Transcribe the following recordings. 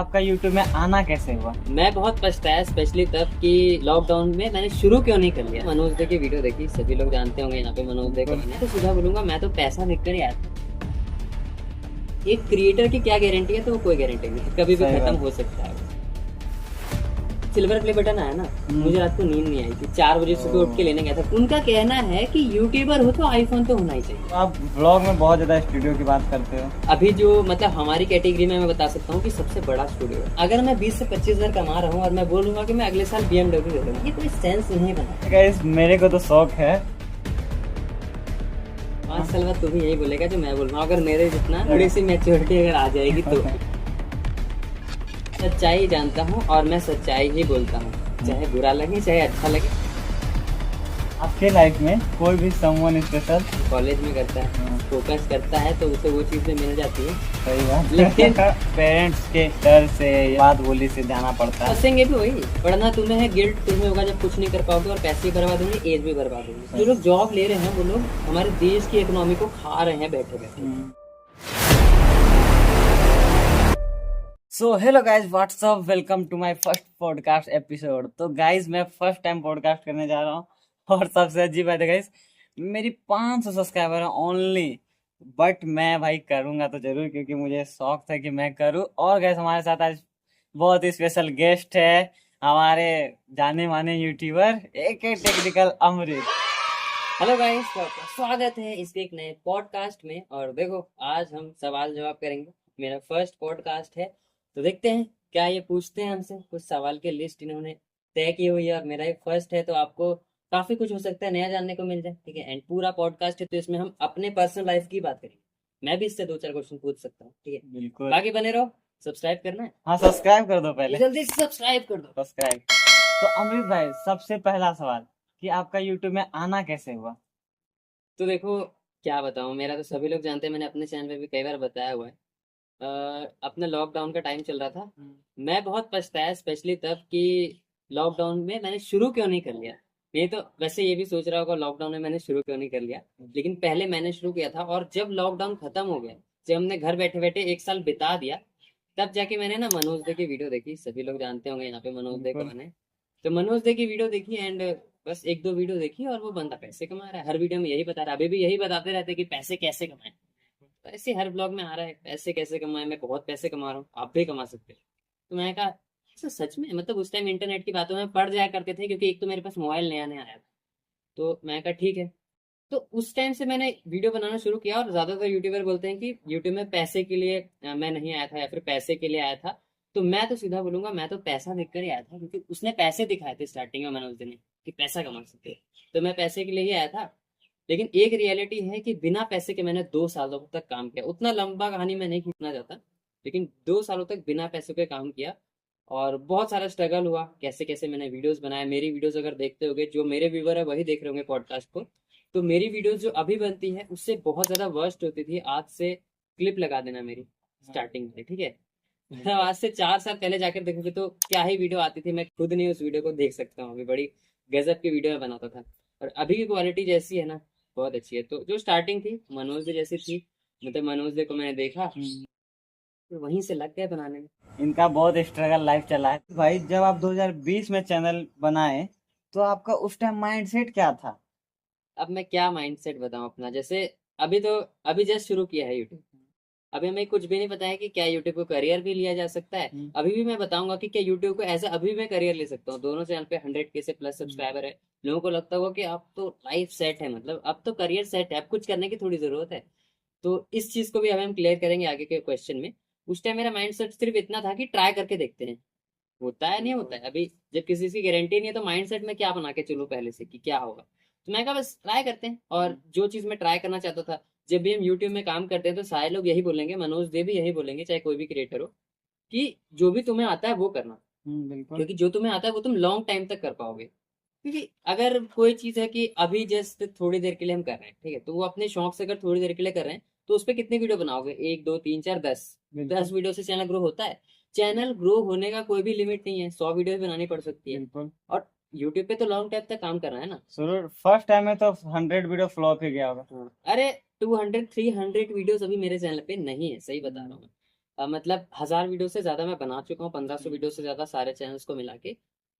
आपका यूट्यूब में आना कैसे हुआ? मैं बहुत पछताया, स्पेशली तब कि लॉकडाउन में मैंने शुरू क्यों नहीं कर लिया। मनोज दे की वीडियो देखी, सभी लोग जानते होंगे यहाँ पे मनोज दे को। मैंने तो सीधा बोलूंगा, मैं तो पैसा देखकर ही आया था। एक क्रिएटर की क्या गारंटी है, तो वो कोई गारंटी नहीं, कभी भी सही खत्म बात। हो सकता है। सिल्वर प्ले बटन आया ना, हम्म। मुझे रात को नींद नहीं आई थी, 4 बजे सुबह उठ के लेने गया था। उनका कहना है कि यूट्यूबर हो तो आईफोन तो होना ही चाहिए। तो आप ब्लॉग में बहुत ज्यादा स्टूडियो की बात करते हो। अभी जो मतलब हमारी कैटेगरी में मैं बता सकता हूँ कि सबसे बड़ा स्टूडियो है। अगर मैं 20 से 25 हजार कमा रहा हूँ और मैं बोलूंगा कि मैं अगले साल BMW ले लूंगा, ये कोई सेंस नहीं बना। गाइस मेरे को तो शौक है। 5 साल बाद तू भी यही बोलेगा जो मैं बोल रहा हूँ, अगर मेरे जितना थोड़ी सी मैच्योरिटी अगर आ जाएगी तो। सच्चाई जानता हूँ और मैं सच्चाई ही बोलता हूँ, चाहे बुरा लगे चाहे अच्छा लगे। आपके लाइफ में कोई भी समवन स्पेशल? कॉलेज में करता है, फोकस करता है तो उसे वो चीजें मिल जाती है। सही बात। लेकिन पेरेंट्स के डर से, बात बोली से जाना पड़ता है। फंसेंगे भी वही। पढ़ना तुम्हें है, गिल्ट तुम्हें होगा जब कुछ नहीं कर पाओगे, और पैसे भी बर्बाद होंगे, एज भी बर्बाद होगी। जो लोग जॉब ले रहे हैं वो लोग हमारे देश की इकोनॉमी को खा रहे हैं बैठे बैठे। So hello guys, what's up, welcome to my first podcast episode. तो गाइज मैं फर्स्ट टाइम पॉडकास्ट करने जा रहा हूँ और सबसे अजीब बात है गाइज, मेरी 500 सब्सक्राइबर है ओनली। बट मैं भाई करूँगा तो जरूर, क्योंकि मुझे शौक था कि मैं करूँ। और गाइज हमारे साथ आज बहुत ही स्पेशल गेस्ट है, हमारे जाने माने यूट्यूबर AK टेक्निकल अमृत। हेलो गाइस, स्वागत है इस एक नए पॉडकास्ट में। और देखो, आज हम सवाल जवाब करेंगे। मेरा फर्स्ट पॉडकास्ट है, तो देखते हैं क्या ये पूछते हैं हमसे। कुछ सवाल की लिस्ट इन्होंने तय की हुई है और मेरा एक फर्स्ट है, तो आपको काफी कुछ हो सकता है नया जानने को मिल जाए। ठीक है, एंड पूरा पॉडकास्ट है तो इसमें हम अपने पर्सनल लाइफ की बात करेंगे। मैं भी इससे 2-4 क्वेश्चन पूछ सकता हूँ। ठीक है, बिल्कुल। बाकी बने रहो। सब्सक्राइब करना है? हाँ, सब्सक्राइब कर दो पहले। जल्दी से सब्सक्राइब कर दो। सब्सक्राइब। तो अमृत भाई, सबसे पहला सवाल कि आपका यूट्यूब में आना कैसे हुआ? तो देखो, क्या बताऊं, मेरा तो सभी लोग जानते हैं, मैंने अपने चैनल पे भी कई बार बताया हुआ है। अपना लॉकडाउन का टाइम चल रहा था। मैं बहुत पछताया, स्पेशली तब कि लॉकडाउन में मैंने शुरू क्यों नहीं कर लिया। नहीं तो वैसे ये भी सोच रहा होगा लॉकडाउन में मैंने शुरू क्यों नहीं कर लिया, लेकिन पहले मैंने शुरू किया था। और जब लॉकडाउन खत्म हो गया, जब हमने घर बैठे बैठे 1 साल बिता दिया, तब जाके मैंने ना मनोज दे की वीडियो देखी। सभी लोग जानते होंगे यहाँ पे मनोज दे कौन है। तो मनोज दे की वीडियो देखी, एंड बस 1-2 वीडियो देखी और वो बंदा पैसे कमा रहा है। हर वीडियो में यही बता रहा है, अभी भी यही बताते रहते हैं कि पैसे कैसे कमाएं। तो ऐसे हर ब्लॉग में आ रहा है, पैसे कैसे कमाए, मैं बहुत पैसे कमा रहा हूँ, आप भी कमा सकते हो। तो मैंने कहा, ऐसा सच में? मतलब उस टाइम इंटरनेट की बातों में पढ़ जाया करते थे, क्योंकि एक तो मेरे पास मोबाइल नया नया आया था। तो मैंने कहा ठीक है। तो उस टाइम से मैंने वीडियो बनाना शुरू किया। और ज्यादातर यूट्यूबर बोलते हैं कि यूट्यूब में पैसे के लिए मैं नहीं आया था, या फिर पैसे के लिए आया था। तो मैं तो सीधा बोलूंगा, मैं तो पैसा देखकर ही आया था, क्योंकि उसने पैसे दिखाए थे स्टार्टिंग में मनोज ने कि पैसा कमा सकते हैं। तो मैं पैसे के लिए ही आया था। लेकिन एक रियलिटी है कि बिना पैसे के मैंने 2 सालों तक काम किया। उतना लंबा कहानी मैं नहीं खींचना चाहता, लेकिन 2 सालों तक बिना पैसे के काम किया। और बहुत सारा स्ट्रगल हुआ, कैसे कैसे मैंने वीडियोस बनाए। मेरी वीडियोस अगर देखते होगे, जो मेरे व्यूवर है वही देख रहे होंगे पॉडकास्ट को, तो मेरी वीडियोस जो अभी बनती है उससे बहुत ज्यादा वर्स्ट होती थी। आज से क्लिप लगा देना मेरी स्टार्टिंग में, ठीक है? मतलब आज से 4 साल पहले जाकर देखोगे तो क्या ही वीडियो आती थी। मैं खुद नहीं उस वीडियो को देख सकता हूँ, अभी बड़ी गजब की वीडियो में बनाता था। और अभी की क्वालिटी जैसी है ना, बहुत अच्छी है। तो जो स्टार्टिंग थी मनोज दे जैसी थी, मतलब मनोज दे को मैंने देखा तो वहीं से लग गए बनाने में। इनका बहुत स्ट्रगल लाइफ चला है भाई। जब आप 2020 में चैनल बनाए, तो आपका उस टाइम माइंडसेट क्या था? अब मैं क्या माइंडसेट बताऊं अपना, जैसे अभी जस्ट शुरू किया है यूट्यूब। अभी हमें कुछ भी नहीं पता है कि क्या यूट्यूब को करियर भी लिया जा सकता है। अभी भी मैं बताऊंगा कि क्या यूट्यूब को ऐसा अभी मैं करियर ले सकता हूँ। दोनों चैनल पे 100K से प्लस सब्सक्राइबर है। लोगों को लगता होगा कि अब तो लाइफ सेट है, मतलब अब तो करियर सेट है, अब कुछ करने की थोड़ी जरूरत है। तो इस चीज को भी अभी हम क्लियर करेंगे आगे के क्वेश्चन में। उस टाइम मेरा माइंड सेट सिर्फ इतना था कि ट्राई करके देखते हैं, होता है नहीं होता है। अभी जब किसी चीज की गारंटी नहीं है, तो माइंड सेट में क्या बना के चलूं पहले से कि क्या होगा। तो मैं कहा बस ट्राई करते हैं। और जो चीज मैं ट्राई करना चाहता था, जब भी हम यूट्यूब में काम करते हैं तो सारे लोग यही बोलेंगे, मनोज दे भी यही बोलेंगे, चाहे कोई भी क्रिएटर हो, कि जो भी तुम्हें आता है वो करना। बिल्कुल। क्योंकि जो तुम्हें आता है वो तुम लॉन्ग टाइम तक कर पाओगे। क्योंकि अगर कोई चीज है कि अभी जस्ट थोड़ी देर के लिए हम कर रहे हैं, ठीक है, तो वो अपने शौक से अगर थोड़ी देर के लिए कर रहे हैं, तो उस पर कितनी वीडियो बनाओगे? 1, 2, 3, 4, 10। बिल्कुल। 10 वीडियो से चैनल ग्रो होता है? चैनल ग्रो होने का कोई भी लिमिट नहीं है, 100 वीडियो भी बनानी पड़ सकती है। बिल्कुल। और यूट्यूब पे तो लॉन्ग टाइम तक काम करना है ना। शुरू फर्स्ट टाइम में तो 100 वीडियो फ्लॉप ही गया होगा। हाँ। अरे 200, 300 वीडियोस अभी मेरे चैनल पे नहीं है, सही बता रहा हूँ मैं। मतलब 1000 वीडियो से ज्यादा मैं बना चुका हूँ, 1500 वीडियो से ज्यादा सारे चैनल्स को मिला के,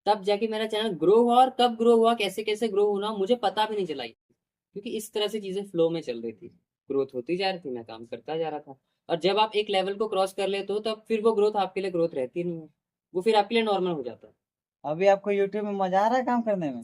तब जाके मेरा चैनल ग्रो हुआ। और कब ग्रो हुआ, कैसे कैसे ग्रो हुआ, मुझे पता भी नहीं चला, क्योंकि इस तरह से चीजें फ्लो में चल रही थी, ग्रोथ होती जा रही थी, मैं काम करता जा रहा था। और जब आप एक लेवल को क्रॉस कर लेते हो, तब फिर वो ग्रोथ आपके लिए ग्रोथ रहती नहीं है, वो फिर आपके लिए नॉर्मल हो जाता है। अभी आपको यूट्यूब में मजा आ रहा है काम करने में?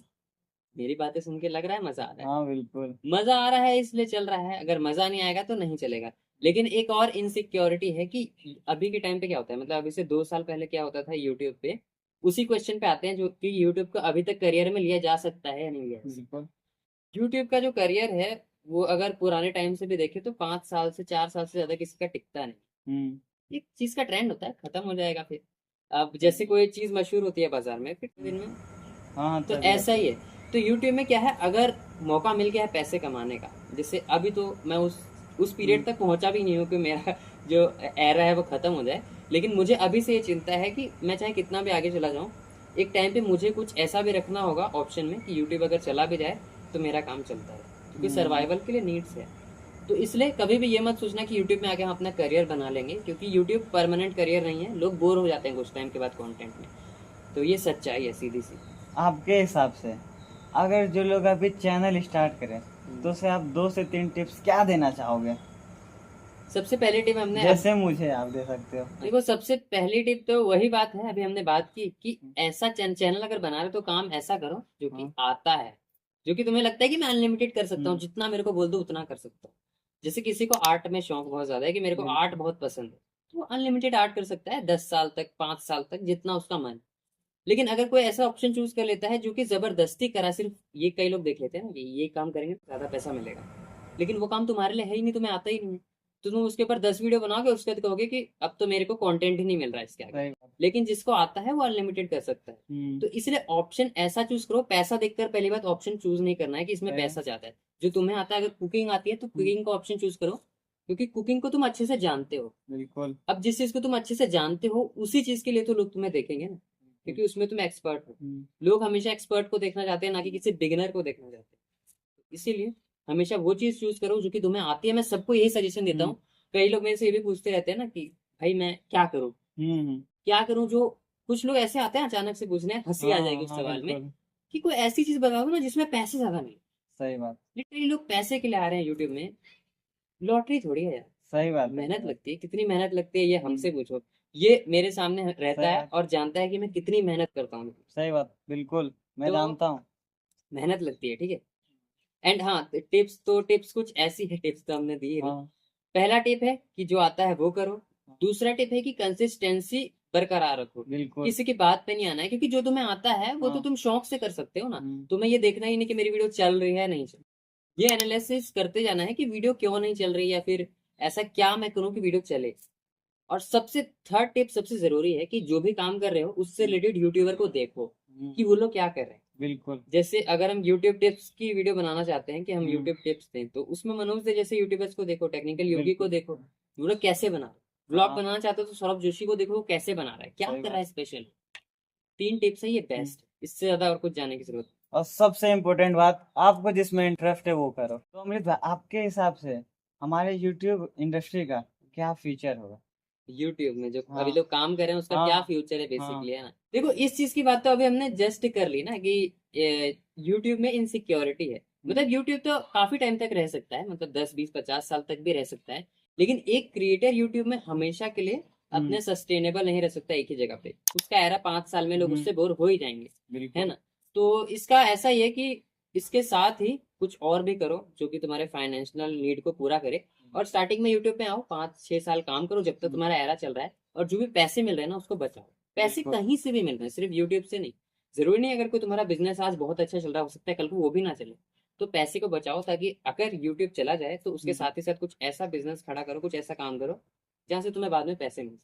मेरी बातें सुन के लग रहा है मजा आ रहा है। हाँ बिल्कुल। मजा आ रहा है इसलिए चल रहा है, अगर मजा नहीं आएगा तो नहीं चलेगा। लेकिन एक और इनसिक्योरिटी है कि अभी के टाइम पे क्या होता है, मतलब अभी से 2 साल पहले क्या होता था यूट्यूब पे, उसी क्वेश्चन पे आते हैं, जो कि यूट्यूब को अभी तक करियर में लिया जा सकता है या नहीं लिया जा सकता। बिल्कुल। यूट्यूब का जो करियर है, वो अगर पुराने टाइम से भी देखे तो 5 साल से 4 साल से ज्यादा किसी का टिकता नहीं। हम्म। एक चीज का ट्रेंड होता है, खत्म हो जाएगा फिर। अब जैसे कोई चीज मशहूर होती है बाजार में, फिर दिन में। हाँ हाँ, तो तभी ऐसा आता ही है। तो यूट्यूब में क्या है, अगर मौका मिल गया है पैसे कमाने का, जैसे अभी तो मैं उस है। पीरियड तक पहुंचा भी नहीं हूँ कि मेरा जो एरा है वो खत्म हो जाए। लेकिन मुझे अभी से ये चिंता है कि मैं चाहे कितना भी आगे चला जाऊँ, एक टाइम पे मुझे कुछ ऐसा भी रखना होगा ऑप्शन में कि यूट्यूब अगर चला भी जाए तो मेरा काम चलता है, क्योंकि सर्वाइवल के लिए नीड्स है। तो इसलिए कभी भी ये मत सोचना कि यूट्यूब में आके हम अपना करियर बना लेंगे, क्योंकि यूट्यूब परमानेंट करियर नहीं है, लोग बोर हो जाते हैं कुछ टाइम के बाद कंटेंट में। तो ये सच्चाई है सीधी सी। आपके हिसाब से अगर जो लोग अभी चैनल स्टार्ट करें तो उसे आप 2 से 3 टिप्स क्या देना चाहोगे? सबसे पहली टिप हमने जैसे मुझे आप दे सकते हो। देखो, सबसे पहली टिप तो वही बात है, अभी हमने बात की कि ऐसा चैनल अगर बना रहे हो तो काम ऐसा करो जो कि हाँ। आता है, जो कि तुम्हें लगता है कि मैं अनलिमिटेड कर सकता हूँ, हम्म। जितना मेरे को बोल दो उतना कर सकता हूँ। जैसे किसी को आर्ट में शौक बहुत ज्यादा है कि मेरे को आर्ट बिल्कुल। बहुत पसंद है, तो वो अनलिमिटेड आर्ट कर सकता है, 10 साल तक, 5 साल तक, जितना उसका मन। लेकिन अगर कोई ऐसा ऑप्शन चूज कर लेता है जो कि जबरदस्ती करा, सिर्फ ये कई लोग देख लेते हैं ना कि ये काम करेंगे तो ज्यादा पैसा मिलेगा, लेकिन वो काम तुम्हारे लिए है ही नहीं, तुम्हें आता ही नहीं है, तो तुम उसके ऊपर 10 वीडियो बनाओगे, उसके बाद कहोगे कि अब तो मेरे को कंटेंट ही नहीं मिल रहा है इसके आगे। सही बात। लेकिन जिसको आता है वो अनलिमिटेड कर सकता है। तो इसलिए ऑप्शन ऐसा चूज करो, पैसा देखकर पहली बात ऑप्शन चूज नहीं करना है कि इसमें सही है। पैसा ज्यादा है। जो तुम्हें आता है, अगर कुकिंग आती है तो कुकिंग का ऑप्शन चूज करो, क्योंकि कुकिंग को तुम अच्छे से जानते हो। बिल्कुल। अब जिस चीज को तुम अच्छे से जानते हो, उसी चीज के लिए तो लोग तुम्हें देखेंगे ना, क्योंकि उसमें तुम एक्सपर्ट हो। लोग हमेशा एक्सपर्ट को देखना चाहते हैं, ना कि किसी बिगिनर को देखना चाहते हैं। इसीलिए हमेशा वो चीज चूज करो जो कि तुम्हें आती है। मैं सबको यही सजेशन देता हूँ। कई लोग मेरे से ये भी पूछते रहते हैं ना कि भाई मैं क्या करूँ, हम्म। क्या करूँ। जो कुछ लोग ऐसे आते हैं अचानक से पूछने, हंसी आ जाएगी हाँ उस हाँ सवाल में, बिल्कुल। कि कोई ऐसी चीज बता दो ना जिसमें पैसे ज्यादा नहीं। सही बात। लिटरली लोग पैसे के लिए आ रहे हैं यूट्यूब में, लॉटरी थोड़ी है यार। सही बात है। मेहनत सही बात। लगती है, कितनी मेहनत लगती है ये हम्म। हमसे पूछो। ये मेरे सामने रहता सही है बात। और जानता है कि मैं कितनी मेहनत करता हूँ। सही बात बिल्कुल, मैं तो जानता हूँ। मेहनत लगती है, ठीक है। एंड हाँ, टिप्स कुछ ऐसी है, टिप्स तो हमने दी ही नहीं। हाँ। पहला टिप है कि जो आता है वो करो। दूसरा टिप है कि कंसिस्टेंसी बरकरार रखो। बिल्कुल। किसी की बात पे नहीं आना है, क्योंकि जो तुम्हें आता है वो तो हाँ। तुम शौक से कर सकते हो ना। तुम्हें ये देखना ही नहीं कि मेरी वीडियो चल रही है नहीं चल, ये एनालिसिस करते जाना है कि वीडियो क्यों नहीं चल रही, या फिर ऐसा क्या मैं करूँ कि वीडियो चले। और सबसे थर्ड टिप सबसे जरूरी है कि जो भी काम कर रहे हो उससे रिलेटेड यूट्यूबर को देखो कि वो लोग क्या कर रहे हैं। बिल्कुल। जैसे अगर हम यूट्यूब टिप्स की वीडियो बनाना चाहते हैं कि हम हम्म। यूट्यूब टिप्स दें, तो उसमें मनोज दे जैसे यूट्यूबर्स को देखो, टेक्निकल योगी को बिल्कुल। देखो, वो लोग कैसे बना रहे। ब्लॉग हाँ। बनाना चाहते हो तो सौरभ जोशी को देखो, वो कैसे बना रहा है, क्या सही कर रहा बात। है स्पेशल। 3 टिप्स है ये, हम्म। बेस्ट, इससे ज्यादा और कुछ जाने की जरूरत और सबसे इम्पोर्टेंट बात, आपको जिसमें इंटरेस्ट है वो करो। तो अमृत भाई, आपके हिसाब से हमारे यूट्यूब इंडस्ट्री का क्या फ्यूचर होगा? नहीं। यूट्यूब में जो हाँ अभी लोग काम कर रहे हैं उसका क्या हाँ फ्यूचर है, हाँ। बेसिकली, है ना। देखो, इस चीज की बात तो अभी हमने जस्ट कर ली ना कि यूट्यूब में इनसिक्योरिटी है। मतलब यूट्यूब तो काफी टाइम तक रह सकता है, मतलब 10 20 50 साल तक भी रह सकता है। लेकिन एक क्रिएटर यूट्यूब में हमेशा के लिए हम्म। अपने सस्टेनेबल नहीं रह सकता एक ही जगह पे। उसका एरा 5 साल में लोग हम्म। उससे बोर हो ही जाएंगे, है बिल्कुल। ना। तो इसका ऐसा ही है कि इसके साथ ही कुछ और भी करो जो कि तुम्हारे फाइनेंशियल नीड को पूरा करे। और स्टार्टिंग में यूट्यूब पे आओ, 5 6 साल काम करो जब तक तुम्हारा एरा चल रहा है, और जो भी पैसे मिल रहे हैं ना उसको बचाओ। पैसे बिल्कुल। कहीं से भी मिल रहे हैं, सिर्फ यूट्यूब से नहीं। जरूरी नहीं, अगर कोई तुम्हारा बिजनेस आज बहुत अच्छा चल रहा है, हो सकता है कल को वो भी ना चले। तो पैसे को बचाओ, ताकि अगर यूट्यूब चला जाए तो उसके साथ ही साथ कुछ ऐसा बिजनेस खड़ा करो, कुछ ऐसा काम करो जहाँ से तुम्हें बाद में पैसे मिल,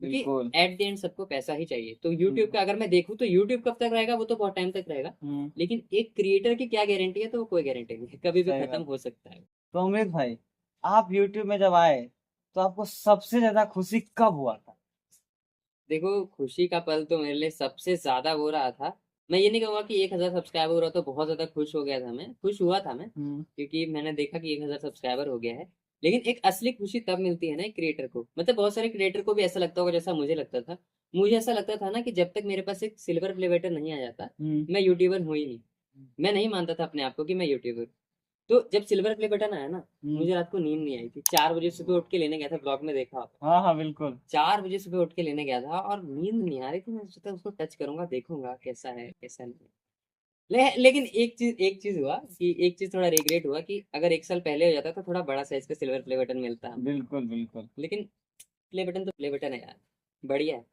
क्योंकि बिल्कुल। एट द एंड सबको पैसा ही चाहिए। तो यूट्यूब का अगर मैं देखूँ तो यूट्यूब कब तक रहेगा, वो तो बहुत टाइम तक रहेगा। हम्म। लेकिन एक क्रिएटर की क्या गारंटी है, तो वो कोई गारंटी नहीं है, कभी भी सही खत्म बात। हो सकता है। तो अमृत भाई, आप यूट्यूब में जब आए तो आपको सबसे ज्यादा खुशी कब हुआ था? देखो, खुशी का पल तो मेरे लिए सबसे ज्यादा वो रहा था। मैं ये नहीं कहूँगा कि 1000 सब्सक्राइबर हो रहा तो बहुत ज्यादा खुश हो गया था, मैं खुश हुआ था मैं, हम्म। क्योंकि मैंने देखा कि 1000 सब्सक्राइबर हो गया है। लेकिन एक असली खुशी तब मिलती है ना एक क्रिएटर को, मतलब बहुत सारे क्रिएटर को भी ऐसा लगता होगा जैसा मुझे लगता था। मुझे ऐसा लगता था ना कि जब तक मेरे पास एक सिल्वर प्ले बटन नहीं आ जाता मैं यूट्यूबर हूँ ही नहीं। मैं नहीं मानता था अपने आप को कि मैं यूट्यूबर। तो जब सिल्वर प्ले बटन आया ना, मुझे रात को नींद नहीं आई थी। 4 बजे सुबह उठ के लेने गया था, ब्लॉग में देखा होगा। हाँ हाँ बिल्कुल। 4 बजे सुबह उठ के लेने गया था और नींद नहीं आ रही थी। मैं सोचा उसको टच करूंगा, देखूंगा कैसा है कैसा नहीं। लेकिन एक चीज हुआ कि एक चीज थोड़ा रिग्रेट हुआ कि अगर 1 साल पहले हो जाता तो थोड़ा बड़ा साइज का सिल्वर प्ले बटन मिलता हमें। बिल्कुल बिल्कुल। लेकिन प्ले बटन तो प्ले बटन है यार, बढ़िया है।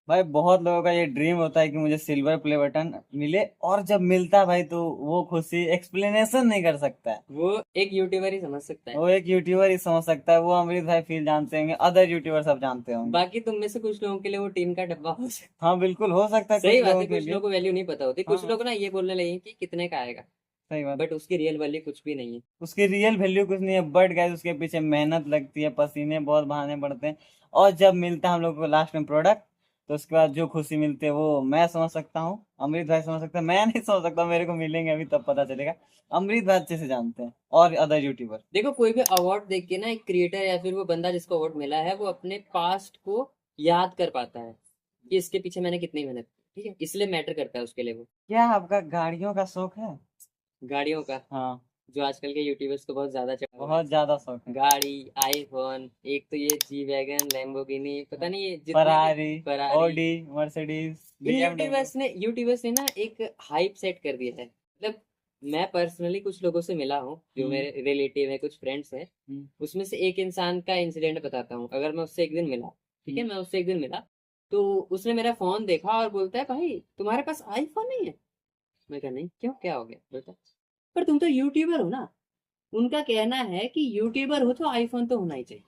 भाई बहुत लोगों का ये ड्रीम होता है कि मुझे सिल्वर प्ले बटन मिले, और जब मिलता है भाई तो वो खुशी एक्सप्लेनेशन नहीं कर सकता है। वो एक यूट्यूबर ही समझ सकता है। वो एक यूट्यूबर ही समझ सकता है, वो अमृत भाई फील जानते होंगे, अदर यूट्यूबर सब जानते होंगे। बाकी तुम में से कुछ लोगों के लिए वो टीम का डब्बा हो सकता हाँ बिल्कुल हो सकता है है। सही कुछ बात लोगों है, के कुछ लिए। लोगों को वैल्यू नहीं पता होती। हाँ कुछ हाँ लोग ना ये बोलने लगे कि कितने का आएगा, सही बात। बट उसकी रियल वैल्यू कुछ भी नहीं है। उसकी रियल वैल्यू कुछ नहीं है, बट गाइस उसके पीछे मेहनत लगती है, पसीने बहुत बहाने पड़ते हैं। और जब मिलता है हम लोग को लास्ट में प्रोडक्ट, तो उसके बाद जो खुशी मिलती है वो मैं समझ सकता हूँ, अमृत भाई समझ सकता है, मैं नहीं समझ सकता, मेरे को मिलेंगे अभी तब पता चलेगा। अमृत भाई अच्छे से जानते हैं, और अदर यूट्यूबर। देखो कोई भी अवार्ड देख के ना एक क्रिएटर या फिर वो बंदा जिसको अवार्ड मिला है वो अपने पास्ट को याद कर पाता है कि इसके पीछे मैंने कितनी मेहनत की। ठीक है, इसलिए मैटर करता है उसके लिए वो। क्या आपका गाड़ियों का शौक है? गाड़ियों का, हाँ जो आजकल के यूट्यूबर्स को बहुत ज्यादा चढ़ा हुआ है। बहुत ज्यादा शौक है। गाड़ी, आईफोन, एक तो ये जी वैगन, लैम्बोर्गिनी, पता नहीं ये जितने भी फरारी, फरारी। ऑडी, मर्सिडीज, इन बीएमडब्ल्यू। यूट्यूबर्स ने ना एक हाइप सेट कर दिया है। मतलब मैं पर्सनली कुछ लोगों से मिला हूँ जो हम्म मेरे रिलेटिव है, कुछ फ्रेंड्स हैं। हम्म उसमें से एक इंसान का इंसिडेंट बताता हूँ। अगर मैं उससे एक दिन मिला, ठीक है, हम्म। मैं उससे एक दिन मिला, तो उसने मेरा फोन देखा और बोलता है भाई तुम्हारे पास आईफोन नहीं है। मैं कहा नहीं, क्यों, क्या हो गया? बोलता पर तुम तो यूट्यूबर हो ना। उनका कहना है कि यूट्यूबर हो तो आईफोन तो होना ही चाहिए।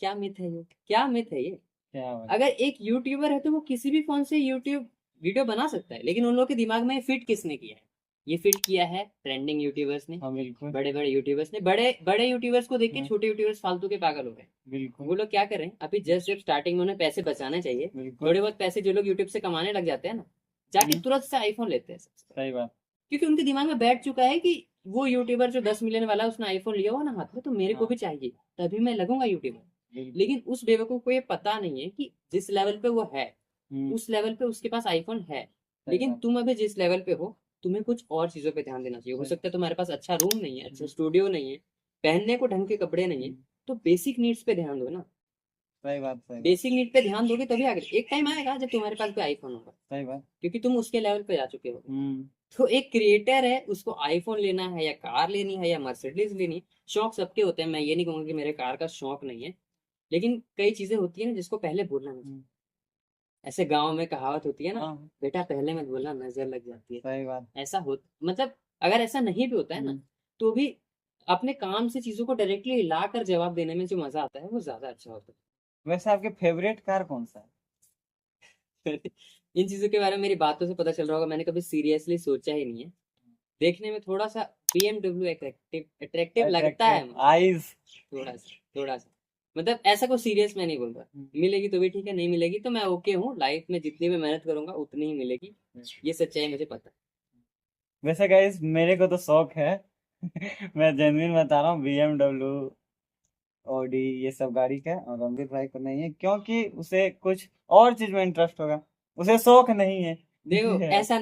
क्या मिथ है ये, क्या मिथ है ये? क्या बात। अगर एक यूट्यूबर है तो वो किसी भी फोन से यूट्यूब वीडियो बना सकता है, लेकिन उन लोगों के दिमाग में फिट किसने किया है? ये फिट किया है ट्रेंडिंग यूट्यूबर्स ने, हाँ बिल्कुल। बड़े बड़े यूट्यूबर्स ने। बड़े बड़े यूट्यूबर्स को देख के हाँ, छोटे यूट्यूबर्स फालतू के पागल हो गए। बिल्कुल वो लोग क्या कर रहे हैं अभी, जस्ट जब स्टार्टिंग में उन्हें पैसे बचाने चाहिए, बिल्कुल। थोड़े बहुत पैसे जो लोग यूट्यूब से कमाने लग जाते हैं ना, जाके हम्म, तुरंत से आईफोन लेते हैं सबसे पहले। सही बात। क्योंकि उनके दिमाग में बैठ चुका है कि वो यूट्यूबर जो 10 मिलियन वाला है, उसने आईफोन लिया हुआ ना हाथ में, तो मेरे को हाँ भी चाहिए, तभी मैं लगूंगा यूट्यूबर। बिल्कुल। लेकिन उस बेवकूफ को ये पता नहीं है कि जिस लेवल पे वो है, हम्म, उस लेवल पे उसके पास आईफोन है। सही लेकिन बात। तुम अभी जिस लेवल पे हो, तुम्हें कुछ और चीजों पे ध्यान देना चाहिए। हो सही। सकता है तुम्हारे पास अच्छा रूम नहीं है, अच्छा हम्म, स्टूडियो नहीं है, पहनने को ढंग के कपड़े नहीं है, हम्म, तो बेसिक नीड्स पे ध्यान दो ना। सही बात सही बात। बेसिक नीड पे ध्यान दोगे तभी आगे एक टाइम आएगा जब तुम्हारे पास भी आईफोन होगा, सही बात। क्योंकि तुम उसके लेवल पे जा चुके हो। हम्म। तो एक क्रिएटर है, उसको आईफोन लेना है या कार लेनी है या मर्सिडीज लेनी है, शौक सबके होते हैं। मैं ये नहीं कहूंगा कि मेरे कार का शौक नहीं है, लेकिन कई चीजें होती है ना जिसको पहले भूलना नहीं चाहिए। हम्म, ऐसे गांव में कहावत होती है ना, हाँ बेटा पहले मत बोलना नजर लग जाती है। सही बात। ऐसा हो, मतलब अगर ऐसा नहीं भी होता है ना, हम्म। तो भी अपने काम से चीजों को डायरेक्टली ला कर जवाब देने में जो मजा आता है वो ज्यादा अच्छा होता वैसे आपके फेवरेट कार कौन सा है? है। इन चीजों के बारे में मेरी बातों से पता चल रहा होगा, मैंने कभी सीरियसली सोचा ही नहीं है। देखने में थोड़ा सा BMW अट्रैक्टिव अट्रैक्टिव लगता अट्रैक्टिव है मुझे, आईज। थोड़ा सा। मतलब ऐसा कोई सीरियस मैं नहीं बोल रहा। मिलेगी तो भी ठीक है, नहीं मिलेगी तो मैं ओके हूँ। लाइफ में जितनी भी मेहनत करूंगा उतनी ही मिलेगी, ये सच्चाई मुझे पता है। वैसे गाइस मेरे को तो शौक है मैं जेन्युइन बता रहा हूँ, BMW, ऑडी, ये सब गाड़ी का। और अमृत भाई को नहीं है क्योंकि उसे कुछ और चीज में इंटरेस्ट होगा, उसे शौक नहीं है। देखो ये है। ऐसा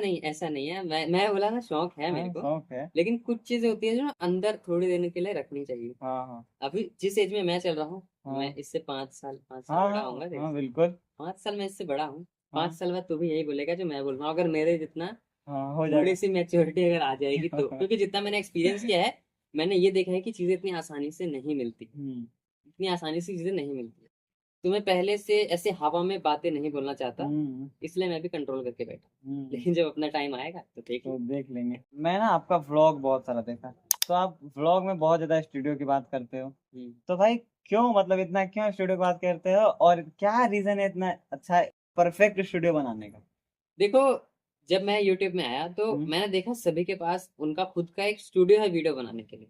नहीं है, मैं बोला ना शौक है मेरे हाँ को। शौक है। लेकिन कुछ चीजें होती है जो ना अंदर थोड़ी देर के लिए रखनी चाहिए। हाँ हाँ अभी जिस एज में मैं चल रहा हूँ, मैं हाँ इससे 5 साल हाँ बड़ा हाँ हूँ। देख, हाँ बिल्कुल। 5 साल मैं इससे बड़ा हूँ। पाँच हाँ साल बाद तू भी यही बोलेगा जो मैं बोल रहा हूँ, अगर मेरे जितना हाँ हो थोड़ी जाएगा। सी मैच्योरिटी अगर आ जाएगी तो। क्योंकि जितना मैंने एक्सपीरियंस किया है, मैंने ये देखा है कि चीजें इतनी आसानी से नहीं मिलती, हम्म इतनी आसानी से चीजें नहीं मिलती। तो मैं पहले से ऐसे हवा में बातें नहीं बोलना चाहता, हम्म इसलिए मैं भी कंट्रोल करके बैठा। हम्म। लेकिन जब अपना टाइम आएगा तो देख तो लो। देख लेंगे। मैं ना आपका व्लॉग बहुत सारा देखा, तो आप व्लॉग में बहुत ज्यादा स्टूडियो की बात करते हो। हम्म। तो भाई क्यों, मतलब इतना क्यों स्टूडियो की बात करते हो, और क्या रीजन है इतना अच्छा परफेक्ट स्टूडियो बनाने का? देखो, जब मैं यूट्यूब में आया तो हम्म मैंने देखा सभी के पास उनका खुद का एक स्टूडियो है वीडियो बनाने के लिए।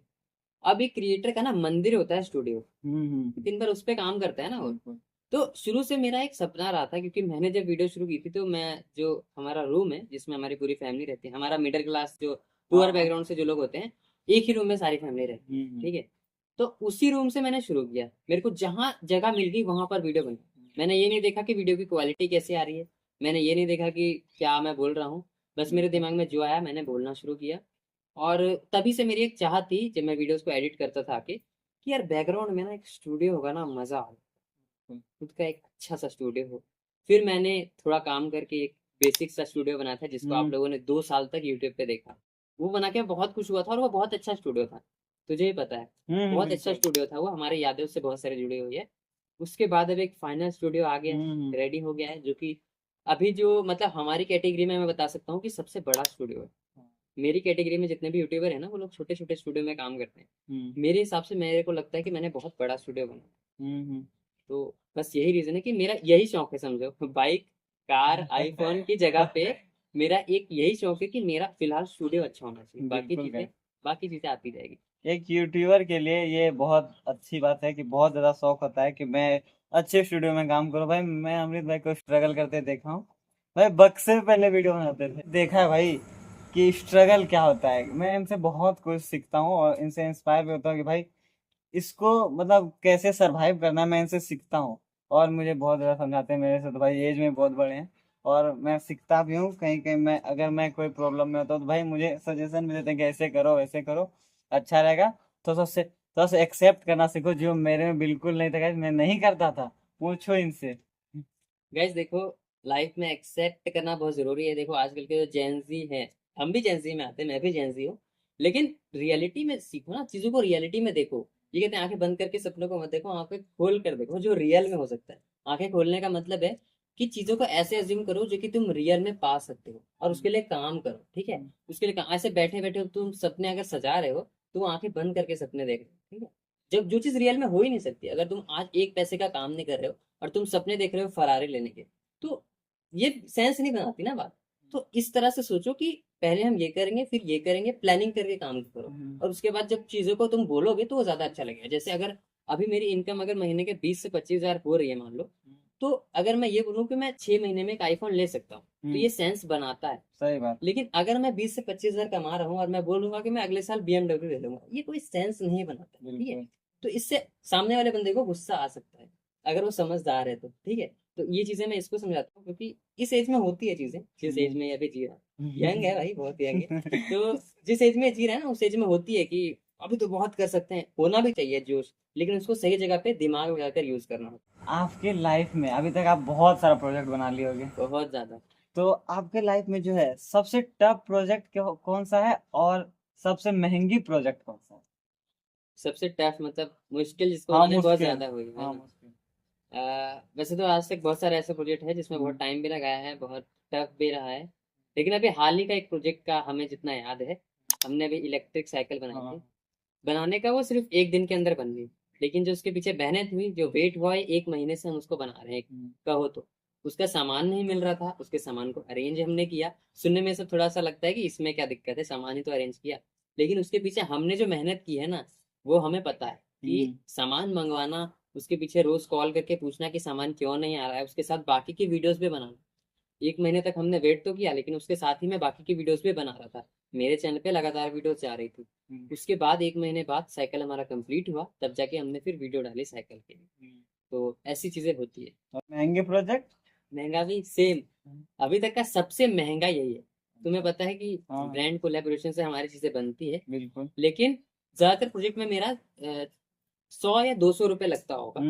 अब एक क्रिएटर का ना मंदिर होता है स्टूडियो, दिन भर उस पर काम करता है ना वो। बिल्कुल। तो शुरू से मेरा एक सपना रहा था, क्योंकि मैंने जब वीडियो शुरू की थी तो मैं, जो हमारा रूम है जिसमें हमारी पूरी फैमिली रहती है, हमारा मिडिल क्लास जो हाँ पुअर हाँ। बैकग्राउंड से जो लोग होते हैं, एक ही रूम में सारी फैमिली रहती है। हम्म। ठीक है, तो उसी रूम से मैंने शुरू किया, मेरे को जहाँ जगह मिल गई वहां पर वीडियो बनी। मैंने ये नहीं देखा कि वीडियो की क्वालिटी कैसे आ रही है, मैंने ये नहीं देखा कि क्या मैं बोल रहा हूँ, बस मेरे दिमाग में जो आया मैंने बोलना शुरू किया। और तभी से मेरी एक चाहत थी, जब मैं वीडियोस को एडिट करता था कि यार बैकग्राउंड में ना एक स्टूडियो होगा ना, मजा आए, खुद का एक अच्छा सा स्टूडियो हो। फिर मैंने थोड़ा काम करके एक बेसिक सा स्टूडियो बनाया था, जिसको आप लोगों ने 2 साल तक यूट्यूब पे देखा। वो बना के बहुत खुश हुआ था, और वो बहुत अच्छा स्टूडियो था, तुझे ही पता है। बहुत अच्छा बिल्कुल। स्टूडियो था वो, हमारे यादों से बहुत सारे जुड़े हुए है। उसके बाद अब एक फाइनल स्टूडियो आ गया, रेडी हो गया है, जो कि अभी जो मतलब हमारी कैटेगरी में मैं बता सकता हूँ कि सबसे बड़ा स्टूडियो है। मेरी कैटेगरी में जितने भी यूट्यूबर है ना, वो लोग छोटे छोटे स्टूडियो में काम करते हैं। मेरे हिसाब से मेरे को लगता है कि मैंने बहुत बड़ा स्टूडियो बनाया। तो बस यही रीजन है कि मेरा यही शौक है, समझो बाइक, कार, आईफोन की जगह पे मेरा एक यही शौक है कि मेरा फिलहाल स्टूडियो अच्छा होना चाहिए, बाकी चीजें आती जाएगी। एक यूट्यूबर के लिए ये बहुत अच्छी बात है कि बहुत ज्यादा शौक होता है कि मैं अच्छे स्टूडियो में काम करूं। भाई मैं अमृत भाई को स्ट्रगल करते देखा हूँ। भाई बग से भी पहले वीडियो बनाते थे, देखा है भाई कि स्ट्रगल क्या होता है। मैं इनसे बहुत कुछ सीखता हूँ और इनसे इंस्पायर भी होता हूँ कि भाई इसको मतलब कैसे सरवाइव करना है, मैं इनसे सीखता हूँ। और मुझे बहुत ज़्यादा समझाते हैं, मेरे से तो भाई एज में बहुत बड़े हैं। और मैं सीखता भी हूँ, कहीं कहीं मैं अगर मैं कोई प्रॉब्लम में होता हूँ तो भाई मुझे सजेशन भी देते हैं कि ऐसे करो वैसे करो, अच्छा रहेगा। तो सबसे एक्सेप्ट करना सीखो, जो मेरे में बिल्कुल नहीं था guys, मैं नहीं करता था, पूछो इनसे। गाइस देखो, लाइफ में एक्सेप्ट करना बहुत जरूरी है। देखो आजकल के जो जेंजी हैं, हम भी जेंजी में आते हैं, मैं भी जेंजी हूँ, लेकिन रियलिटी में सीखो ना, चीजों को रियलिटी में देखो। ये कहते हैं आंखें बंद करके सपनों को मत देखो, आंखें खोल कर देखो जो रियल में हो सकता है। आंखें खोलने का मतलब है कि चीजों को ऐसे अज्यूम करो जो कि तुम रियल में पा सकते हो, और उसके लिए काम करो, ठीक है। उसके लिए ऐसे बैठे बैठे तुम सपने अगर सजा रहे हो, तो आंखें बंद करके सपने देख रहे हो, ठीक है। जब जो चीज रियल में हो ही नहीं सकती, अगर तुम आज एक पैसे का काम नहीं कर रहे हो और तुम सपने देख रहे हो फरारी लेने के, तो ये सेंस नहीं बनाती ना बात। तो इस तरह से सोचो कि पहले हम ये करेंगे फिर ये करेंगे, प्लानिंग करके काम करो, और उसके बाद जब चीजों को तुम बोलोगे तो वो ज्यादा अच्छा लगेगा। जैसे अगर अभी मेरी इनकम अगर महीने के 20 से 25 हजार हो रही है मान लो, तो अगर मैं ये बोलूँ कि मैं 6 महीने में एक आईफोन ले सकता हूँ, तो ये सेंस बनाता है। सही बात। लेकिन अगर मैं 20 से 25 हजार कमा रहा हूँ और मैं बोलूंगा कि मैं अगले साल BMW ले लूंगा, ये कोई सेंस नहीं बनाता, ठीक है। बिल्कुल। तो इससे सामने वाले बंदे को गुस्सा आ सकता है, अगर वो समझदार है तो, ठीक है। तो ये चीजें मैं इसको समझाता हूँ, क्योंकि इस एज में होती है चीजें, जिस एज में अभी जी रहा है, यंग है भाई, बहुत यंग है। तो जिस एज में जी रहा है ना, उस एज में होती है कि अभी तो बहुत कर सकते हैं, होना भी चाहिए जोश, लेकिन उसको सही जगह पे दिमाग लगाकर यूज करना होता आपके लाइफ में अभी तक आप बहुत सारा प्रोजेक्ट बना लिए होंगे, है, बहुत ज्यादा। तो आपके लाइफ में जो है सबसे टफ प्रोजेक्ट कौन सा है, और सबसे महंगी प्रोजेक्ट कौन सा है? सबसे टफ मतलब मुश्किल जिसको हाँ बनाने बहुत मुश्किल। ज्यादा हुई है हाँ ना। मुश्किल। वैसे तो आज तक बहुत सारे ऐसे प्रोजेक्ट है जिसमें बहुत टाइम भी लगाया है, बहुत टफ भी रहा है। लेकिन अभी हाल ही का एक प्रोजेक्ट का हमें जितना याद है, हमने अभी इलेक्ट्रिक साइकिल बनाई हाँ। थी। बनाने का वो सिर्फ एक दिन के अंदर बन गई, लेकिन जो उसके पीछे मेहनत हुई, जो वेट हुआ है, 1 महीने से हम उसको बना रहे हैं, कहो तो। उसका सामान नहीं मिल रहा था, उसके सामान को अरेंज हमने किया। सुनने में सब थोड़ा सा लगता है कि इसमें क्या दिक्कत है, सामान ही तो अरेंज किया, लेकिन उसके पीछे हमने जो मेहनत की है ना, वो हमें पता है कि सामान मंगवाना, उसके पीछे रोज कॉल करके पूछना कि सामान क्यों नहीं आ रहा है, उसके साथ बाकी की वीडियोस भी बनाना। 1 महीने तक हमने वेट तो किया, लेकिन उसके साथ ही मैं बाकी की वीडियोस भी बना रहा था, मेरे चैनल पे लगातार वीडियोस जा रही थी। उसके बाद 1 महीने बाद साइकिल हमारा कंप्लीट हुआ, तब जाके हमने फिर वीडियो डाली साइकिल की। तो ऐसी चीजें होती है। और महंगे प्रोजेक्ट? महंगा भी सेम, अभी तक का सबसे महंगा यही है। तुम्हें पता है कि हाँ ब्रांड कोलैबोरेशन से हमारी चीजें बनती है, बिल्कुल। लेकिन ज्यादातर प्रोजेक्ट में मेरा 100 या 200 रुपये लगता होगा,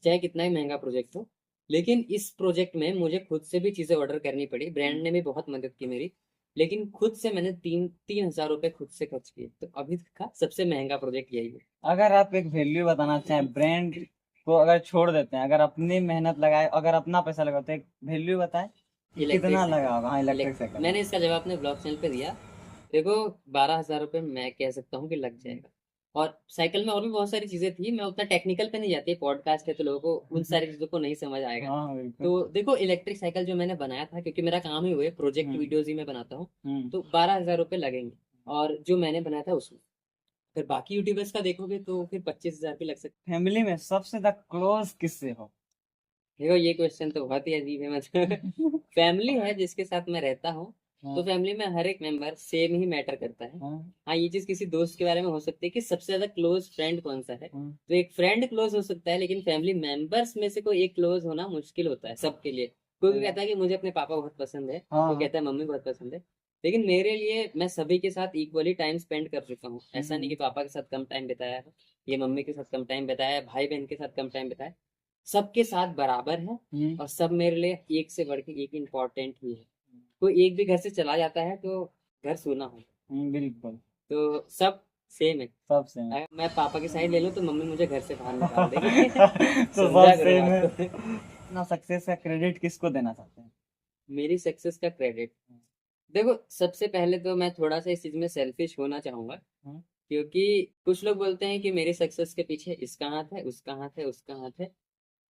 चाहे कितना ही महंगा प्रोजेक्ट हो। लेकिन इस प्रोजेक्ट में मुझे खुद से भी चीजें ऑर्डर करनी पड़ी, ब्रांड ने भी बहुत मदद की मेरी, लेकिन खुद से मैंने 3,000 रुपये खुद से खर्च किए। तो अभी तक का सबसे महंगा प्रोजेक्ट यही है। अगर आप एक वैल्यू बताना चाहें ब्रांड को, अगर छोड़ देते हैं, अगर अपनी मेहनत लगाए, अगर अपना पैसा लगाते, तो एक वैल्यू बताएं कि इलेक्ट्रिक कितना साइकिल, लगा होगा। हाँ इलेक्ट्रिक साइकिल में। मैंने इसका जवाब अपने ब्लॉग चैनल पे दिया। देखो, 12,000 रुपये मैं कह सकता हूँ कि लग जाएगा। और साइकिल में और भी बहुत सारी चीजें थी, मैं उतना टेक्निकल पे नहीं जाती, पॉडकास्ट है तो लोगों को उन सारी चीजों को नहीं समझ आएगा। हाँ बिल्कुल। तो देखो, इलेक्ट्रिक साइकिल जो मैंने बनाया था, क्योंकि मेरा काम ही हुआ है प्रोजेक्ट वीडियोज ही मैं बनाता हूँ, तो 12,000 रुपये लगेंगे। और जो मैंने बनाया था उसमें, फिर बाकी यूट्यूबर्स का देखोगे तो फिर 25,000 भी लग सकते फैमिली में सबसे ज्यादा क्लोज किससे हो? हैं। देखो, ये क्वेश्चन तो बहुत ही अजीब है, मतलब फैमिली है जिसके साथ मैं रहता हूँ, हाँ। तो फैमिली में हर एक मेंबर सेम ही मैटर करता है। हाँ। हाँ, ये चीज किसी दोस्त के बारे में हो सकती है कि सबसे ज्यादा क्लोज फ्रेंड कौन सा है, हाँ। तो एक फ्रेंड क्लोज हो सकता है, लेकिन फैमिली मेंबर्स में से कोई एक क्लोज होना मुश्किल होता है सबके लिए। कोई कहता है कि मुझे अपने पापा बहुत पसंद है, कोई हाँ। कहता है मम्मी बहुत पसंद है, लेकिन मेरे लिए मैं सभी के साथ इक्वली टाइम स्पेंड कर चुका हूँ। ऐसा नहीं कि पापा के साथ कम टाइम बिताया है, ये मम्मी के साथ कम टाइम बिताया है, भाई बहन के साथ कम टाइम बिताया है। सबके साथ बराबर है, और सब मेरे लिए एक से बढ़ के एक इम्पोर्टेंट ही है। कोई एक भी घर से चला जाता है तो घर सूना हो, बिल्कुल। तो सब सेम है। सब सेम। अगर मैं पापा की साइड ले लूँ तो मम्मी मुझे घर से बाहर निकाल देगी। तो समझा सब करो सेम बात है। को। अपना सक्सेस का क्रेडिट किसको देना चाहते हैं? मेरी सक्सेस का क्रेडिट, देखो सबसे पहले तो मैं थोड़ा सा इस चीज में सेल्फिश होना चाहूंगा, हाँ। क्योंकि कुछ लोग बोलते हैं कि मेरी सक्सेस के पीछे इसका हाथ है, उसका हाथ है, उसका हाथ है,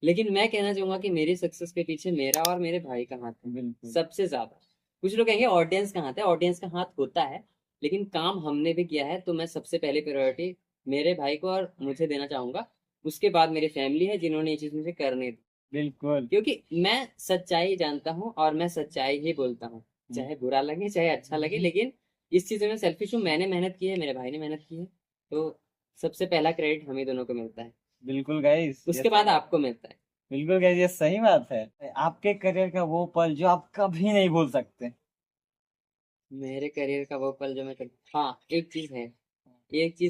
लेकिन मैं कहना चाहूंगा कि मेरी सक्सेस के पीछे मेरा और मेरे भाई का हाथ है बिल्कुल। सबसे ज्यादा। कुछ लोग कहेंगे ऑडियंस का हाथ है, ऑडियंस का हाथ होता है, लेकिन काम हमने भी किया है, तो मैं सबसे पहले प्रायोरिटी मेरे भाई को और मुझे देना चाहूंगा। उसके बाद मेरी फैमिली है जिन्होंने ये चीज मुझे करने दी, बिल्कुल। क्योंकि मैं सच्चाई जानता हूँ और मैं सच्चाई ही बोलता हूँ, चाहे बुरा लगे चाहे अच्छा लगे, लेकिन इस चीज में सेल्फिश हूँ। मैंने मेहनत की है, मेरे भाई ने मेहनत की है, तो सबसे पहला क्रेडिट हम ही दोनों को मिलता है, बिल्कुल गाइस, ये उसके बाद आपको मिलता है। बिल्कुल गाइस, ये सही बात है। आपके करियर का वो पल जो आप कभी नहीं भूल सकते। मेरे करियर का वो पल जो मैं हाँ, एक चीज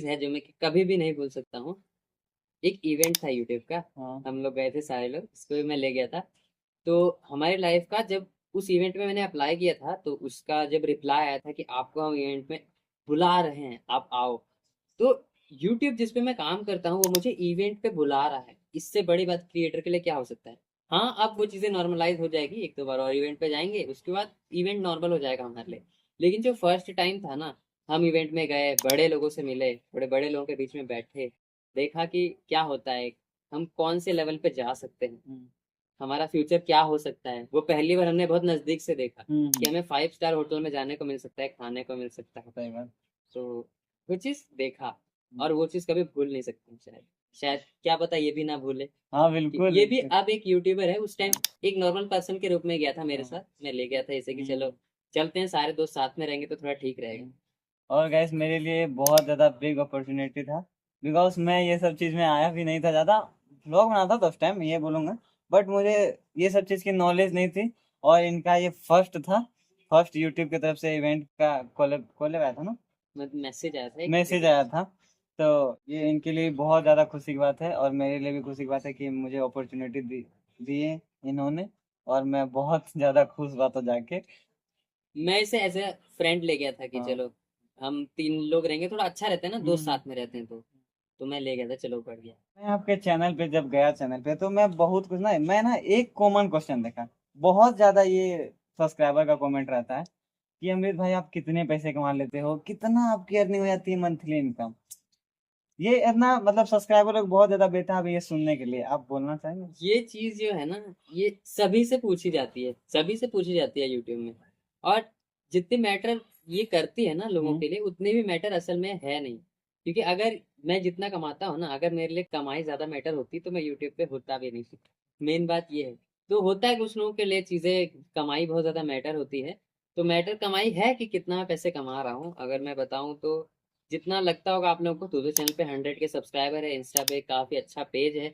है जो मैं कभी भी नहीं भूल सकता हूँ। एक इवेंट था यूट्यूब का, हाँ। हम लोग गए थे सारे लोग, उसको भी मैं ले गया था। तो हमारी लाइफ का जब उस इवेंट में मैंने अप्लाई किया था, तो उसका जब रिप्लाई आया था कि आपको हम इवेंट में बुला रहे हैं, आप आओ, तो यूट्यूब जिस पे मैं काम करता हूँ वो मुझे इवेंट पे बुला रहा है, इससे बड़ी बात क्रिएटर के लिए क्या हो सकता है। हाँ, अब वो चीजें नॉर्मलाइज हो जाएगी, एक दो बार और इवेंट पे जाएंगे, उसके बाद इवेंट नॉर्मल हो जाएगा हमारे लिए। लेकिन जो फर्स्ट टाइम था ना, हम इवेंट में गए, बड़े लोगों से मिले, बड़े बड़े लोगों के बीच में बैठे, देखा कि क्या होता है, हम कौन से लेवल पे जा सकते हैं, हमारा फ्यूचर क्या हो सकता है, वो पहली बार हमने बहुत नजदीक से देखा कि हमें 5 स्टार होटल में जाने को मिल सकता है, खाने को मिल सकता है। सही बात। तो वो चीज देखा, और वो चीज कभी भूल नहीं सकते, शायद शायद क्या पता ये भी ना भूले। हाँ कि बिल्कुल। ये भी अब एक यूट्यूबर है, उस टाइम एक नॉर्मल पर्सन के रूप में गया था मेरे हाँ। साथ, मैं ले गया था ऐसे कि चलो चलते हैं, सारे दोस्त साथ में रहेंगे तो थोड़ा ठीक रहेगा। और गैस मेरे लिए बहुत ज़्यादा बिग अपॉर्चुनिटी था, बिकॉज मैं ये सब चीज़ में आया भी नहीं था ज़्यादा। व्लॉग बनाता था उस टाइम, ये बोलूँगा, बट मुझे ये सब चीज़ की नॉलेज नहीं थी। और इनका ये फर्स्ट था, फर्स्ट यूट्यूब की तरफ से इवेंट का कोलेब कोलेब आया था ना, मतलब मैसेज आया था एक मैसेज आया था। तो ये इनके लिए बहुत ज़्यादा खुशी की बात है, और मेरे लिए भी खुशी की बात है कि मुझे अपॉर्चुनिटी दी है इन्होंने। और मैं बहुत ज़्यादा खुश हुआ था जाके। मैं इसे एज ए फ्रेंड ले गया था कि हाँ। चलो हम 3 लोग रहेंगे, थोड़ा अच्छा रहता है ना, दोस्त हम्म। साथ में रहते हैं, तो मैं ले गया था, चलो बढ़ गया। मैं आपके चैनल पे जब गया, चैनल पे तो मैं बहुत कुछ ना, मैं ना एक कॉमन क्वेश्चन देखा, बहुत ज्यादा ये सब्सक्राइबर का कमेंट रहता है कि अमृत भाई आप कितने पैसे कमा लेते हो, कितना आपकी अर्निंग हो जाती है मंथली इनकम। ये इतना मतलब सब्सक्राइबर लोग बहुत ज्यादा बेताब है ये सुनने के लिए, आप बोलना चाहेंगे? ये चीज जो है ना, ये सभी से पूछी जाती है, सभी से पूछी जाती है यूट्यूब में, और जितनी मैटर ये करती है ना लोगों हम्म। के लिए, उतनी भी मैटर असल में है नहीं। क्योंकि अगर मैं जितना कमाता हूँ ना, अगर मेरे लिए कमाई ज्यादा मैटर होती तो मैं यूट्यूब पे होता भी नहीं। मेन बात ये है। तो होता है कुछ लोगों के लिए चीजें, कमाई बहुत ज्यादा मैटर होती है। तो मैटर कमाई है कि कितना मैं पैसे कमा रहा हूँ, अगर मैं बताऊं तो जितना लगता होगा आप लोगों को, तो चैनल पे 100 के सब्सक्राइबर है, इंस्टा पे काफी अच्छा पेज है,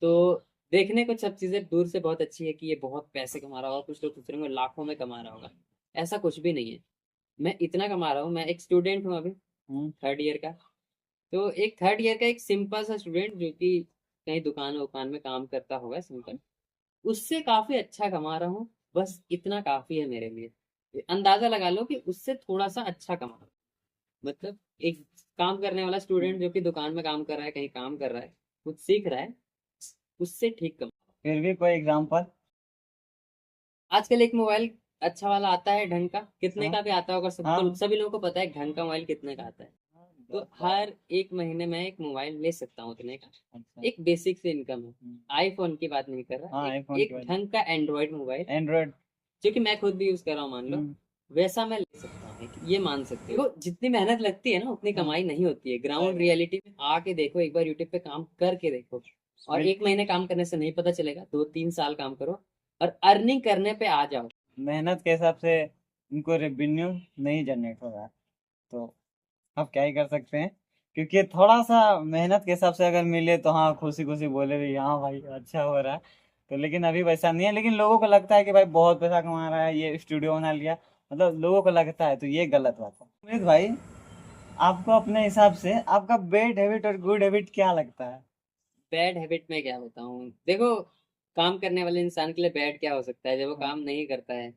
तो देखने को सब चीजें दूर से बहुत अच्छी है कि ये बहुत पैसे कमा रहा होगा, कुछ लोग सोच रहे होंगे लाखों में कमा रहा होगा, ऐसा कुछ भी नहीं है। मैं इतना कमा रहा हूँ, मैं एक स्टूडेंट हूँ अभी, हम्म। 3rd ईयर का। तो एक 3rd ईयर का एक सिंपल सा स्टूडेंट जो कि कहीं दुकान वुकान में काम करता होगा सिंपल, उससे काफी अच्छा कमा रहा हूँ, बस इतना काफी है मेरे लिए। अंदाजा लगा लो कि उससे थोड़ा सा अच्छा कमा रहा हूँ। मतलब एक काम करने वाला स्टूडेंट जो कि दुकान में काम कर रहा है, कहीं काम कर रहा है, कुछ सीख रहा है, उससे ठीक कमा। फिर भी कोई एग्जाम्पल? आजकल एक मोबाइल अच्छा वाला आता है ढंग का, कितने हाँ। का भी आता होगा, सबको हाँ। सभी लोगों को पता है ढंग का मोबाइल कितने का आता है। तो हर एक महीने में एक मोबाइल ले सकता हूँ उतने का, अच्छा। एक बेसिक से इनकम है। आईफोन की बात नहीं कर रहा, हाँ, एक आईफोन की एक वजह। ढंग का एंड्रॉयड मोबाइल, एंड्रॉयड। जो कि मैं खुद भी यूज कर रहा हूँ मान लो, वैसा मैं ले सकता हूँ, ये मान सकते हो। जितनी मेहनत लगती है ना उतनी हाँ। कमाई नहीं होती है, ग्राउंड रियलिटी में आके देखो, एक बार यूट्यूब पे काम करके देखो। और बिल- 1 महीने काम करने से नहीं पता चलेगा, 2-3 साल काम करो और अर्निंग करने पे आ जाओ। मेहनत के हिसाब से उनको रेवेन्यू नहीं जनरेट हो रहा है। तो अब क्या ही कर सकते हैं, क्योंकि थोड़ा सा मेहनत के हिसाब से अगर मिले तो हाँ खुशी खुशी बोले भी हाँ भाई अच्छा हो रहा है। तो लेकिन अभी वैसा नहीं है, लेकिन लोगों को लगता है कि भाई बहुत पैसा कमा रहा है, ये स्टूडियो बना लिया, मतलब लोगों को लगता है, तो ये गलत बात है। अमित भाई, आपको अपने हिसाब से आपका बैड हैबिट और गुड हैबिट क्या लगता है? बैड हैबिट में क्या बताऊं, देखो काम करने वाले इंसान के लिए बैड क्या हो सकता है जब वो हाँ। काम नहीं करता है।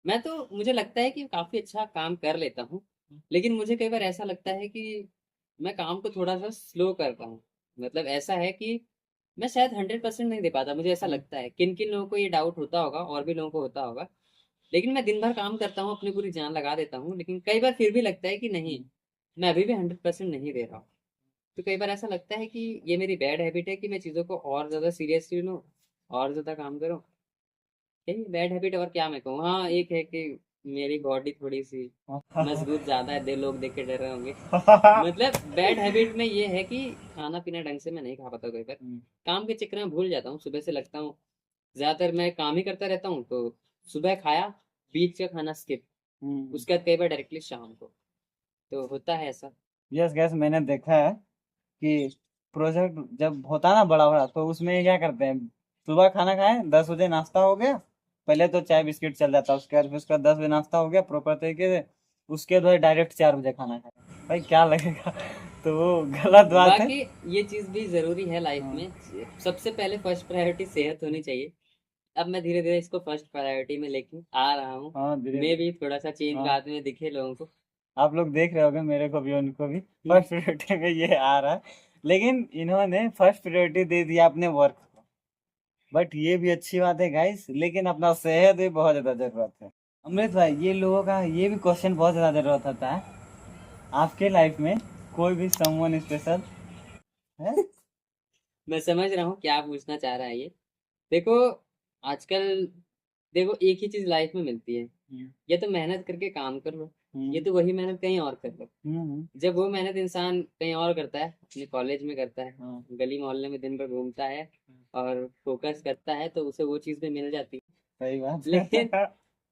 मैं तो मुझे लगता है कि काफी अच्छा काम कर लेता हूँ, लेकिन मुझे कई बार ऐसा लगता है कि मैं काम को थोड़ा सा स्लो करता हूँ। मतलब ऐसा है कि मैं शायद 100% नहीं दे पाता, मुझे ऐसा लगता है। किन किन लोगों को ये डाउट होता होगा, और भी लोगों को होता होगा। लेकिन मैं दिन भर काम करता हूँ, अपनी पूरी जान लगा देता हूँ, लेकिन कई बार फिर भी लगता है कि नहीं, मैं अभी भी 100% नहीं दे रहा हूँ। तो कई बार ऐसा लगता है कि ये मेरी बैड हैबिट है कि मैं चीज़ों को और ज़्यादा सीरियसली लूँ, और ज़्यादा काम करूँ। यही बैड हैबिट, और क्या मैं कहूँ। हाँ, एक है कि मेरी बॉडी थोड़ी सी मजबूत ज्यादा है, दे लोग देख के डर रहे होंगे। मतलब बैड हैबिट में ये है कि खाना पीना ढंग से मैं नहीं खा पाता कई बार। काम के चक्कर में भूल जाता हूँ, सुबह से लगता हूँ ज्यादातर मैं काम ही करता रहता हूँ, तो सुबह खाया, बीच का खाना स्किप, उसके बाद कई बार डायरेक्टली शाम को, तो होता है ऐसा। यस गैस, मैंने देखा है कि प्रोजेक्ट जब होता है ना बड़ा बड़ा, तो उसमें क्या करते हैं, सुबह खाना खाएं, 10 बजे नाश्ता हो गया, पहले तो चाय बिस्किट चल जाता है, उसके बाद फिर उसका 10 बजे नाश्ता हो गया प्रॉपर तरीके से, उसके बाद डायरेक्ट 4 बजे खाना खाएं, भाई क्या लगेगा? तो वो गलत बात है। बाकी ये चीज भी जरूरी है लाइफ हाँ। में। सबसे पहले फर्स्ट प्रायोरिटी सेहत होनी चाहिए। अब मैं धीरे धीरे इसको फर्स्ट प्रायोरिटी में लेके आ रहा हूँ। हाँ धीरे मैं धीरे। भी थोड़ा सा चेंज हाँ, बाद में दिखे लोगों को। आप लोग देख रहे होगे मेरे को भी उनको भी हम्म, फर्स्ट प्रायोरिटी में ये आ रहा है, लेकिन इन्होंने फर्स्ट प्रायोरिटी दे दिया अपने वर्क को। बट ये भी अच्छी बात है गाइस, लेकिन अपना सेहत भी बहुत ज्यादा जरूरत है। अमृत भाई, ये लोगों का ये भी क्वेश्चन बहुत ज्यादा जरूरत होता है, आपके लाइफ में कोई भी समवन स्पेशल है? मैं समझ रहा हूँ क्या पूछना चाह रहा है ये। देखो आजकल, देखो एक ही चीज लाइफ में मिलती है, या तो मेहनत करके काम कर लो, ये तो वही मेहनत कहीं और कर लो। जब वो मेहनत इंसान कहीं और करता है, अपने कॉलेज में करता है, हाँ। गली मोहल्ले में दिन भर घूमता है और फोकस करता है, तो उसे वो चीज भी मिल जाती सही बात है। लेकिन है।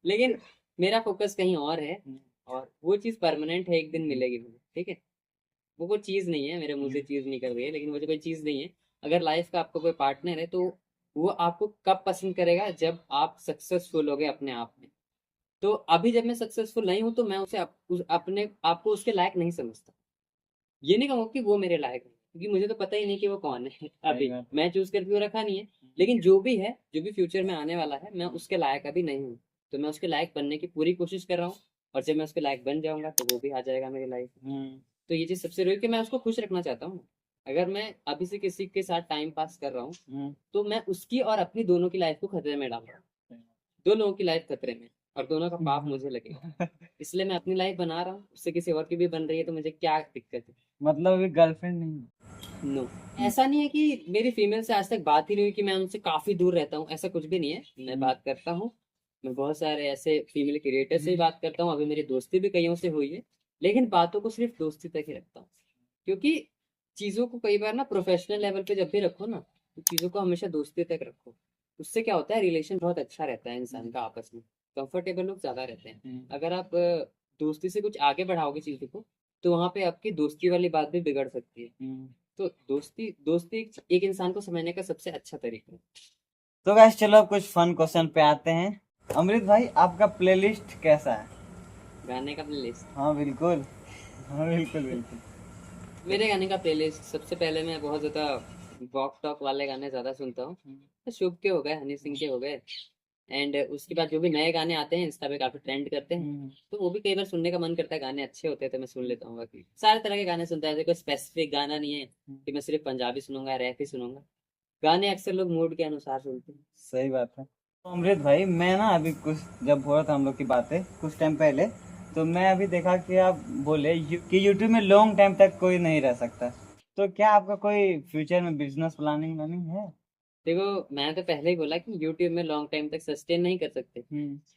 लेकिन मेरा फोकस कहीं और है, और वो चीज परमानेंट है, एक दिन मिलेगी मुझे, ठीक है। वो कोई चीज नहीं है, मेरे मुंह से चीज निकल रही है, लेकिन मुझे कोई चीज नहीं है। अगर लाइफ का आपको कोई पार्टनर है, तो वो आपको कब पसंद करेगा, जब आप सक्सेसफुल हो गए अपने आप में। तो अभी जब मैं सक्सेसफुल नहीं हूं, तो मैं उसे अपने आपको उसके लायक नहीं समझता। ये नहीं कहूँगा कि वो मेरे लायक है, क्योंकि मुझे तो पता ही नहीं कि वो कौन है। सही अभी बात है। मैं चूज करके वो रखा नहीं है। लेकिन जो भी है, जो भी फ्यूचर में आने वाला है, मैं उसके लायक अभी नहीं हूँ। तो मैं उसके लायक बनने की पूरी कोशिश कर रहा हूँ, और जब मैं उसके लायक बन जाऊंगा, तो वो भी आ जाएगा मेरी लाइफ में। तो ये चीज सबसे जरूरी, कि मैं उसको खुश रखना चाहता हूँ। अगर मैं अभी से किसी के साथ टाइम पास कर रहा हूँ, तो मैं उसकी और अपनी दोनों की लाइफ को खतरे में डाल रहा हूँ। दो लोगों की लाइफ खतरे में, और दोनों का पाप मुझे लगेगा। इसलिए मैं अपनी लाइफ बना रहा हूँ, उससे किसी और की भी बन रही है, तो मुझे क्या दिक्कत है। मतलब अभी गर्लफ्रेंड नहीं? नो, ऐसा नहीं है कि मेरी फीमेल से आज तक बात ही नहीं हुई, कि मैं उनसे काफी दूर रहता हूँ, ऐसा कुछ भी नहीं है। मैं बात करता हूँ, मैं बहुत सारे ऐसे फीमेल क्रिएटर से भी बात करता हूँ, अभी मेरी दोस्ती भी कईयों से हुई है। लेकिन बातों को सिर्फ दोस्ती तक ही रखता हूँ, क्योंकि चीजों को कई बार ना प्रोफेशनल लेवल पे जब भी रखो ना, तो चीजों को हमेशा दोस्ती तक रखो। उससे क्या होता है, रिलेशन बहुत अच्छा रहता है इंसान का आपस में, कंफर्टेबल लोग ज्यादा रहते हैं। अगर आप दोस्ती से कुछ आगे बढ़ाओगे चीजों को, तो वहां पे आपकी दोस्ती वाली बात भी बिगड़ सकती है। तो दोस्ती दोस्ती एक इंसान को समझने का सबसे अच्छा तरीका है। तो गाइस चलो अब कुछ फन क्वेश्चन पे आते हैं। अमृत भाई, आपका प्लेलिस्ट कैसा है? गाने का प्लेलिस्ट, हाँ बिल्कुल। हाँ बिल्कुल बिल्कुल। मेरे गाने का प्लेलिस्ट सबसे पहले मैं बहुत ज्यादा वॉक टॉक वाले गाने ज्यादा सुनता हूँ। तो शुभ के हो गए, हनी सिंह के हो गए, एंड उसके बाद जो भी नए गाने आते हैं, इंस्टा पे काफी ट्रेंड करते हैं, तो वो भी कई बार सुनने का मन करता है, गाने अच्छे होते हैं तो मैं सुन लेता हूँ। बाकी सारे तरह के गाने सुनता है, ऐसे कोई स्पेसिफिक गाना नहीं है कि मैं सिर्फ पंजाबी सुनूंगा, रैप ही सुनूंगा। गाने अक्सर लोग मूड के अनुसार सुनते हैं। सही बात है। तो अमृत भाई, मैं ना अभी कुछ जब हो रहा था हम लोग की बातें कुछ टाइम पहले, तो मैं अभी देखा कि आप बोले कि यूट्यूब में लॉन्ग टाइम तक कोई नहीं रह सकता। तो क्या आपका कोई फ्यूचर में बिजनेस प्लानिंग व्लानिंग है? देखो, मैंने तो पहले ही बोला कि यूट्यूब में लॉन्ग टाइम तक सस्टेन नहीं कर सकते।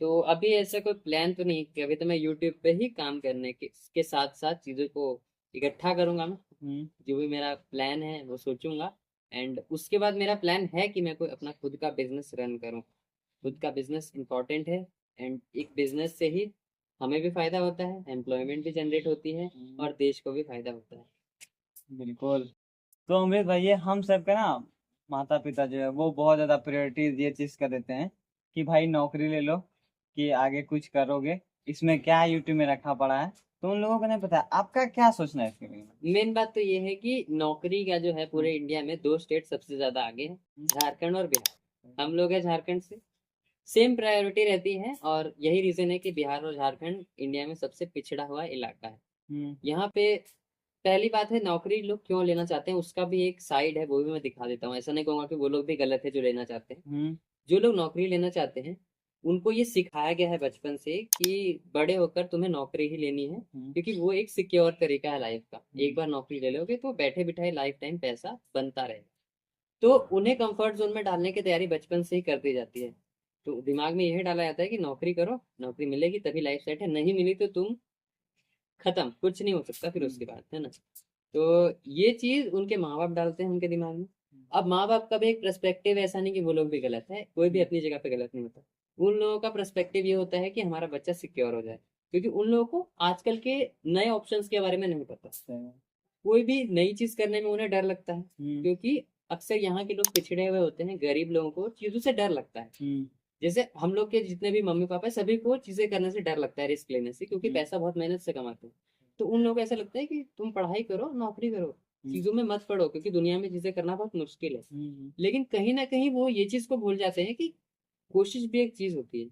तो अभी ऐसा कोई प्लान तो नहीं कि अभी तो मैं यूट्यूब पे ही काम करने के साथ साथ चीजों को इकट्ठा करूंगा मैं। जो भी मेरा प्लान है वो सोचूंगा, एंड उसके बाद मेरा प्लान है कि मैं कोई अपना खुद का बिजनेस रन करूं। खुद का बिजनेस इंपॉर्टेंट है, एंड एक बिजनेस से ही हमें भी फायदा होता है, एम्प्लॉयमेंट भी जनरेट होती है और देश को भी फायदा होता है। बिल्कुल। तो अमृत भाई, ये हम सब का ना माता पिता जो है वो बहुत ज्यादा प्रायोरिटी ये चीज कर देते हैं कि भाई नौकरी ले लो, कि आगे कुछ करोगे, इसमें क्या यूट्यूब में रखा पड़ा है। तो उन लोगों को नहीं पता। आपका क्या सोचना है इसके बारे में? मेन बात तो ये है कि नौकरी का जो है पूरे इंडिया में दो स्टेट सबसे ज्यादा आगे है, झारखंड और बिहार। हम लोग हैं झारखंड से, सेम प्रायोरिटी रहती है और यही रीजन है कि बिहार और झारखंड इंडिया में सबसे पिछड़ा हुआ इलाका है। यहाँ पे पहली बात है, नौकरी लोग क्यों लेना चाहते हैं उसका भी एक साइड है, वो भी मैं दिखा देता हूँ। ऐसा नहीं कहूंगा कि वो लोग भी गलत है जो लेना चाहते हैं। जो लोग नौकरी लेना चाहते हैं उनको ये सिखाया गया है बचपन से कि बड़े होकर तुम्हें नौकरी ही लेनी है, क्योंकि वो एक सिक्योर तरीका है लाइफ का। एक बार नौकरी ले लोगे तो बैठे बिठाए लाइफ टाइम पैसा बनता रहेगा। तो उन्हें कंफर्ट जोन में डालने की तैयारी बचपन से ही कर दी जाती है। तो दिमाग में यही डाला जाता है कि नौकरी करो, नौकरी मिलेगी तभी लाइफ सेट है, नहीं मिली तो तुम खत्म, कुछ नहीं हो सकता फिर उसके बाद, है ना। तो ये चीज उनके माँ बाप डालते हैं उनके दिमाग में। अब माँ बाप का भी एक पर्सपेक्टिव, ऐसा नहीं कि वो लोग भी गलत है, कोई भी अपनी जगह पे गलत नहीं होता। उन लोगों का पर्सपेक्टिव ये होता है कि हमारा बच्चा सिक्योर हो जाए, क्योंकि उन लोगों को आजकल के नए ऑप्शंस के बारे में नहीं पता। कोई भी नई चीज करने में उन्हें डर लगता है, क्योंकि अक्सर यहाँ के लोग पिछड़े हुए होते हैं, गरीब लोगों को चीजों से डर लगता है। जैसे हम लोग के जितने भी मम्मी पापा है, सभी को चीजें करने से डर लगता है, रिस्क लेने से, क्योंकि पैसा बहुत मेहनत से कमाते हैं। तो उन लोगों को ऐसा लगता है कि तुम पढ़ाई करो, नौकरी करो, चीजों में मत पड़ो, क्योंकि दुनिया में चीजें करना बहुत मुश्किल है। लेकिन कहीं ना कहीं वो ये चीज को भूल जाते हैं कि कोशिश भी एक चीज होती है।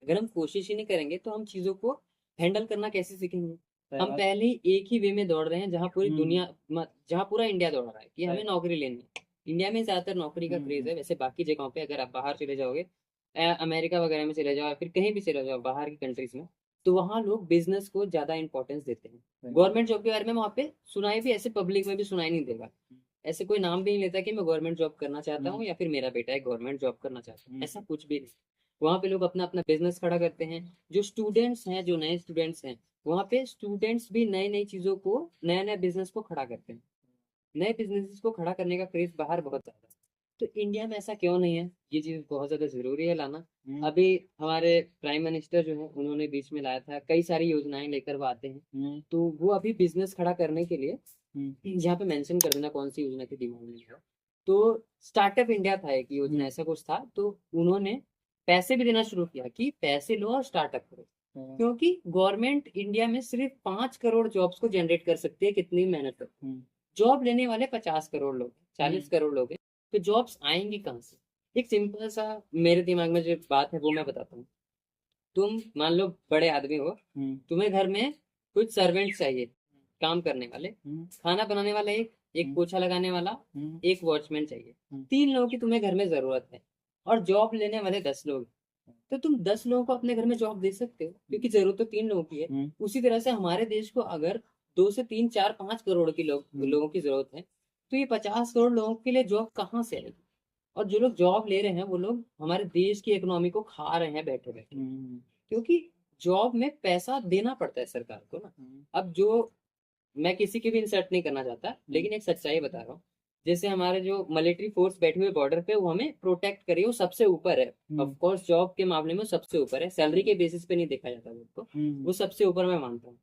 अगर हम कोशिश ही नहीं करेंगे तो हम चीजों को हैंडल करना कैसे सीखेंगे। हम पहले ही एक ही वे में दौड़ रहे हैं जहाँ पूरी दुनिया जहाँ पूरा इंडिया दौड़ रहा है कि हमें नौकरी लेनी है। इंडिया में ज्यादातर नौकरी का क्रेज है, वैसे बाकी जगहों पे अगर आप बाहर चले जाओगे, अमेरिका वगैरह में चले जाओ या फिर कहीं भी चले जाओ बाहर की कंट्रीज में, तो वहाँ लोग बिजनेस को ज्यादा इंपॉर्टेंस देते हैं। गवर्नमेंट जॉब के बारे में वहाँ पे सुनाई भी, ऐसे पब्लिक में भी सुनाई नहीं देगा। ऐसे कोई नाम भी नहीं लेता कि मैं गवर्नमेंट जॉब करना चाहता हूँ या फिर मेरा बेटा एक गवर्नमेंट जॉब करना चाहता है, ऐसा कुछ भी नहीं। वहाँ पे लोग अपना अपना बिजनेस खड़ा करते हैं। जो स्टूडेंट्स हैं, जो नए स्टूडेंट्स हैं, वहाँ पे स्टूडेंट्स भी नई नई चीजों को, नए नए बिजनेस को खड़ा करते हैं। नए बिजनेस को खड़ा करने का क्रेज बाहर बहुत ज्यादा है। तो इंडिया में ऐसा क्यों नहीं है, ये चीज बहुत ज्यादा जरूरी है लाना। अभी हमारे प्राइम मिनिस्टर जो है उन्होंने बीच में लाया था, कई सारी योजनाएं लेकर वो आते हैं। तो वो अभी बिजनेस खड़ा करने के लिए, यहाँ पे मेंशन कर देना कौन सी योजना की डिमांड में है। तो स्टार्टअप इंडिया था एक योजना, ऐसा कुछ था। तो उन्होंने पैसे भी देना शुरू किया कि पैसे लो और स्टार्टअप करो, क्योंकि गवर्नमेंट इंडिया में सिर्फ 5 करोड़ जॉब्स को जनरेट कर सकती है, कितनी मेहनत कर। जॉब लेने वाले 50 करोड़ लोग, 40 करोड़ लोग हैं, तो जॉब्स आएंगी कहाँ से। एक सिंपल सा मेरे दिमाग में जो बात है वो मैं बताता हूँ। तुम मान लो बड़े आदमी हो, तुम्हें घर में कुछ सर्वेंट चाहिए, काम करने वाले, खाना बनाने वाला एक पोछा लगाने वाला, एक वॉचमैन चाहिए। 3 लोगों की तुम्हें घर में जरूरत है और जॉब लेने वाले 10 लोग। तो तुम 10 लोगों को अपने घर में जॉब दे सकते हो, क्योंकि जरूरत तो 3 लोगों की है। उसी तरह से हमारे देश को अगर 2 से 3, 4, 5 करोड़ की लोगों की जरूरत है, तो ये 50 करोड़ लोगों के लिए जॉब कहाँ से आएगी। और जो लोग जॉब ले रहे हैं वो लोग हमारे देश की इकोनॉमी को खा रहे हैं बैठे बैठे, क्योंकि जॉब में पैसा देना पड़ता है सरकार को ना। अब जो, मैं किसी की भी इंसल्ट नहीं करना चाहता, लेकिन एक सच्चाई बता रहा हूँ। जैसे हमारे जो मिलिट्री फोर्स बैठी हुई बॉर्डर पे, वो हमें प्रोटेक्ट करे, वो सबसे ऊपर है। ऑफ कोर्स जॉब के मामले में सबसे ऊपर है, सैलरी के बेसिस पे नहीं देखा जाता वो, वो सबसे ऊपर मैं मानता हूँ।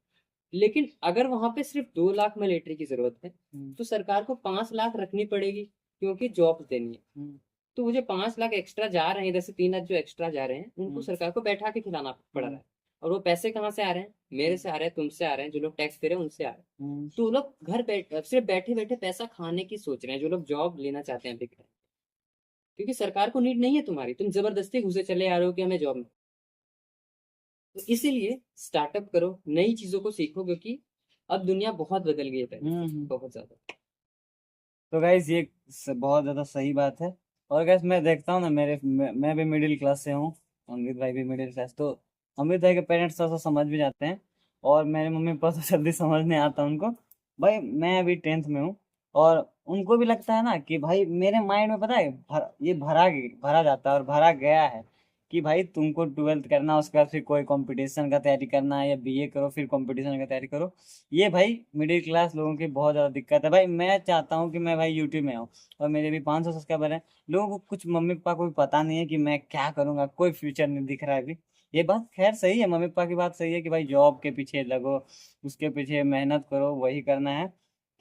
लेकिन अगर वहां पे सिर्फ 2 लाख मिलिट्री की जरूरत है, तो सरकार को 5 लाख रखनी पड़ेगी, क्योंकि जॉब देनी है। तो वो जो 5 लाख एक्स्ट्रा जा रहे हैं, इधर से 3 लाख जो एक्स्ट्रा जा रहे हैं, उनको सरकार को बैठा के खिलाना पड़ रहा है। और वो पैसे कहाँ से आ रहे हैं, मेरे से आ रहे हैं, तुमसे आ रहे हैं, जो लोग टैक्स दे रहे हैं उनसे आ रहे हैं। तो वो लोग घर सिर्फ बैठे बैठे पैसा खाने की सोच रहे हैं, जो लोग जॉब लेना चाहते हैं अभी, क्योंकि सरकार को नीड नहीं है तुम्हारी, तुम जबरदस्ती घुसे चले आ रहे हो कि हमें जॉब में। तो इसीलिए स्टार्टअप करो, नई चीजों को सीखो, क्योंकि अब दुनिया बहुत बदल गई है पहले से, बहुत ज्यादा। तो गाइस ये बहुत ज्यादा सही बात है। और गाइस मैं देखता हूँ ना, मैं भी मिडिल क्लास से हूँ, अमृत भाई भी मिडिल क्लास। तो अमृत भाई के पेरेंट्स थोड़ा सा समझ भी जाते हैं, और मेरे मम्मी पापा तो जल्दी समझ नहीं आता उनको। भाई मैं अभी 10th में हूँ, और उनको भी लगता है ना कि भाई मेरे माइंड में पता है ये भरा भरा जाता है और भरा गया है कि भाई तुमको 12th करना, उसके बाद फिर कोई कंपटीशन का तैयारी करना है, या बीए करो फिर कंपटीशन का तैयारी करो। ये भाई मिडिल क्लास लोगों की बहुत ज़्यादा दिक्कत है भाई। मैं चाहता हूँ कि मैं भाई यूट्यूब में आऊँ, और मेरे भी 500 सब्सक्राइबर हैं। लोगों को कुछ मम्मी पापा को भी पता नहीं है कि मैं क्या करूँगा, कोई फ्यूचर नहीं दिख रहा है अभी। ये बात खैर सही है, मम्मी पापा की बात सही है कि भाई जॉब के पीछे लगो, उसके पीछे मेहनत करो, वही करना है।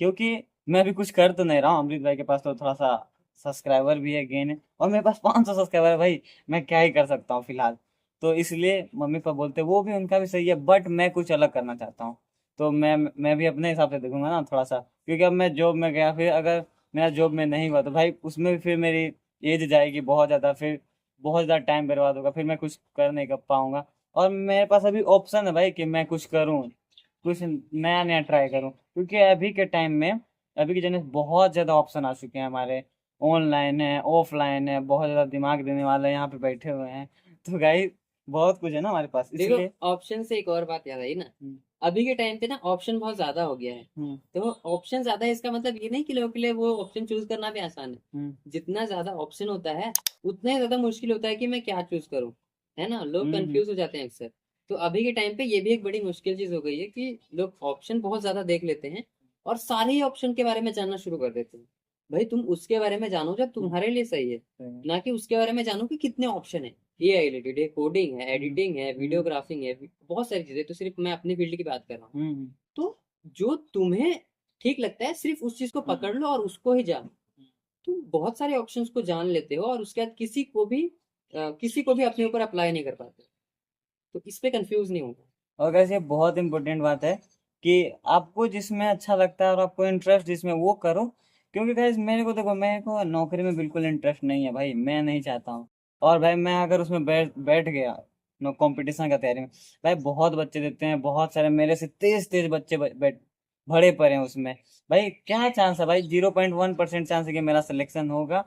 क्योंकि मैं अभी कुछ कर तो नहीं रहा हूँ। अमृत भाई के पास तो थोड़ा सा सब्सक्राइबर भी है, गेन है, और मेरे पास 500 सब्सक्राइबर है भाई। मैं क्या ही कर सकता हूँ फिलहाल। तो इसलिए मम्मी पापा बोलते हैं, वो भी उनका भी सही है, बट मैं कुछ अलग करना चाहता हूँ। तो मैं भी अपने हिसाब से देखूंगा ना थोड़ा सा, क्योंकि अब मैं जॉब में गया, फिर अगर मेरा जॉब में नहीं हुआ तो भाई उसमें भी फिर मेरी एज जाएगी बहुत ज़्यादा, फिर बहुत ज़्यादा टाइम बर्बाद होगा, फिर मैं कुछ कर नहीं कर पाऊंगा। और मेरे पास अभी ऑप्शन है भाई कि मैं कुछ करूँ, कुछ नया नया ट्राई करूँ, क्योंकि अभी के टाइम में, अभी के जनरेशन बहुत ज़्यादा ऑप्शन आ चुके हैं हमारे। ऑनलाइन है, ऑफलाइन है, बहुत ज़्यादा दिमाग देने वाले यहाँ पे बैठे हुए हैं। तो गाइस बहुत कुछ है ना हमारे पास, देखो, इसलिए। ऑप्शन से एक और बात याद आई ना। हम्म। अभी के टाइम पे ना ऑप्शन बहुत ज्यादा हो गया है। हम्म। तो ऑप्शन ज्यादा है इसका मतलब ये नहीं कि लोगों के लिए वो ऑप्शन चूज करना भी आसान है। हम्म। जितना ज्यादा ऑप्शन होता है उतना ही ज्यादा मुश्किल होता है कि मैं क्या चूज करूँ। है ना, लोग हम्म। कंफ्यूज हो जाते हैं अक्सर। तो अभी के टाइम पे ये भी एक बड़ी मुश्किल चीज हो गई है कि लोग ऑप्शन बहुत ज्यादा देख लेते हैं और सारे ही ऑप्शन के बारे में जानना शुरू कर देते हैं। भाई तुम उसके बारे में जानो जो तुम्हारे लिए सही है, हम्म। ना कि उसके बारे में जानो कि कितने ऑप्शन है। एआई रिलेटेड है, कोडिंग है, एडिटिंग है, हम्म। वीडियोग्राफिंग है, बहुत सारी चीजें। तो सिर्फ मैं अपनी फील्ड की बात कर रहा हूँ। हम्म। तो जो तुम्हें ठीक लगता है सिर्फ उस चीज को पकड़ लो और उसको ही जानो। तुम बहुत सारे ऑप्शंस को जान लेते हो और उसके बाद किसी को भी अपने ऊपर अप्लाई नहीं कर पाते। तो इस पे कंफ्यूज नहीं होगा। और वैसे बहुत इंपॉर्टेंट बात है कि आपको जिसमें अच्छा लगता है और आपको इंटरेस्ट जिसमें, वो करो। क्योंकि गाइस मेरे को देखो, मेरे को नौकरी में बिल्कुल इंटरेस्ट नहीं है भाई, मैं नहीं चाहता हूँ। और भाई मैं अगर उसमें बैठ बैठ गया, नो कंपटीशन का तैयारी में, भाई बहुत बच्चे देते हैं, बहुत सारे मेरे से तेज तेज बच्चे बैठ भरे पड़े हैं उसमें। भाई क्या चांस है भाई, 0.1% चांस है कि मेरा सिलेक्शन होगा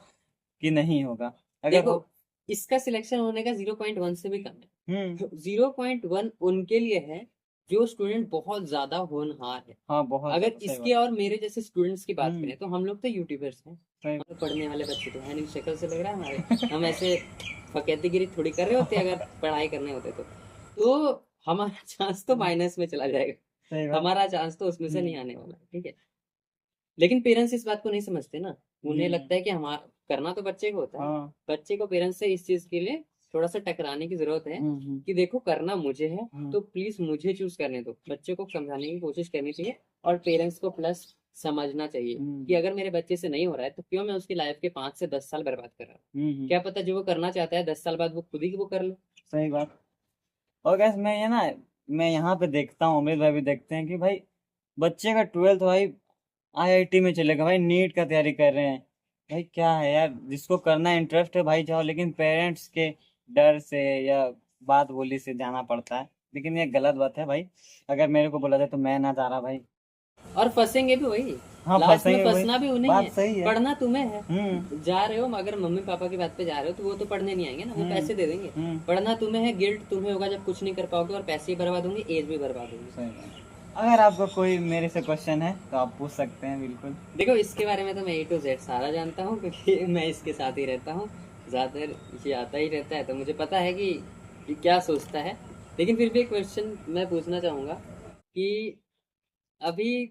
कि नहीं होगा। अगर देखो, हो। इसका सिलेक्शन होने का 0.1 से भी कम हम्म। है। 0.1 उनके लिए है जो स्टूडेंट बहुत ज्यादा होनहार है। हाँ बहुत अगर ज्यादा सही इसके बात। और मेरे जैसे स्टूडेंट्स की बात हम्म। करें तो हम लोग तो यूट्यूबर्स हैं। सही। हम तो पढ़ने वाले बच्चे तो है नहीं, शक्ल से लग रहा है हमारे। हम ऐसे फकेतीगिरी थोड़ी कर रहे होते अगर पढ़ाई करने होते तो हमारा चांस तो माइनस में चला सही जाएगा। बात। हमारा चांस तो उसमें से नहीं हम्म। आने वाला है, ठीक है। लेकिन पेरेंट्स इस बात को नहीं समझते ना। उन्हें हम्म। लगता है कि हमारा करना तो बच्चे को होता है। हाँ। बच्चे को पेरेंट्स से इस चीज के लिए थोड़ा सा टकराने की जरूरत है हम्म। कि देखो करना मुझे है हम्म। तो प्लीज मुझे चूज करने दो। बच्चे को समझाने की कोशिश करनी चाहिए और पेरेंट्स को प्लस समझना चाहिए कि हम्म। अगर मेरे बच्चे से नहीं हो रहा है तो क्यों मैं उसकी लाइफ के 5 से 10 साल बर्बाद कर रहा हूँ। हम्म। क्या पता जो वो करना चाहता है 10 साल बाद वो खुद ही वो कर ले। सही बात। और गैस मैं ये ना, मैं यहाँ पे देखता हूँ, अमित भाई भी देखते हैं कि भाई बच्चे का 12th भाई आईआईटी में चलेगा भाई, नीट का तैयारी कर रहे हैं। भाई क्या है यार, जिसको करना इंटरेस्ट है भाई जाओ, लेकिन पेरेंट्स के डर से या बात बोली से जाना पड़ता है। लेकिन ये गलत बात है भाई, अगर मेरे को बोला जाए तो मैं ना जा रहा भाई। और फंसेंगे भी वही। हाँ लास्ट में फंसेंगे भाई। फंसना भी उन्हें बात है। सही है। पढ़ना तुम्हें है। हम्म। जा रहे हो मगर मम्मी पापा की बात पे जा रहे हो तो वो तो पढ़ने नहीं आएंगे ना, वो हम्म। पैसे दे देंगे। हम्म। पढ़ना तुम्हें है, गिल्ट तुम्हें होगा जब कुछ नहीं कर पाओगे और पैसे ही बर्बाद होंगे, एज भी बर्बाद होगी। सही बात। अगर आपको कोई मेरे से क्वेश्चन है तो आप पूछ सकते हैं बिल्कुल। देखो, इसके बारे में तो मैं A to Z सारा जानता हूँ क्योंकि मैं इसके साथ ही रहता हूँ। ज्यादातर ये आता ही रहता है तो मुझे पता है कि क्या सोचता है। लेकिन फिर भी एक क्वेश्चन मैं पूछना चाहूंगा कि अभी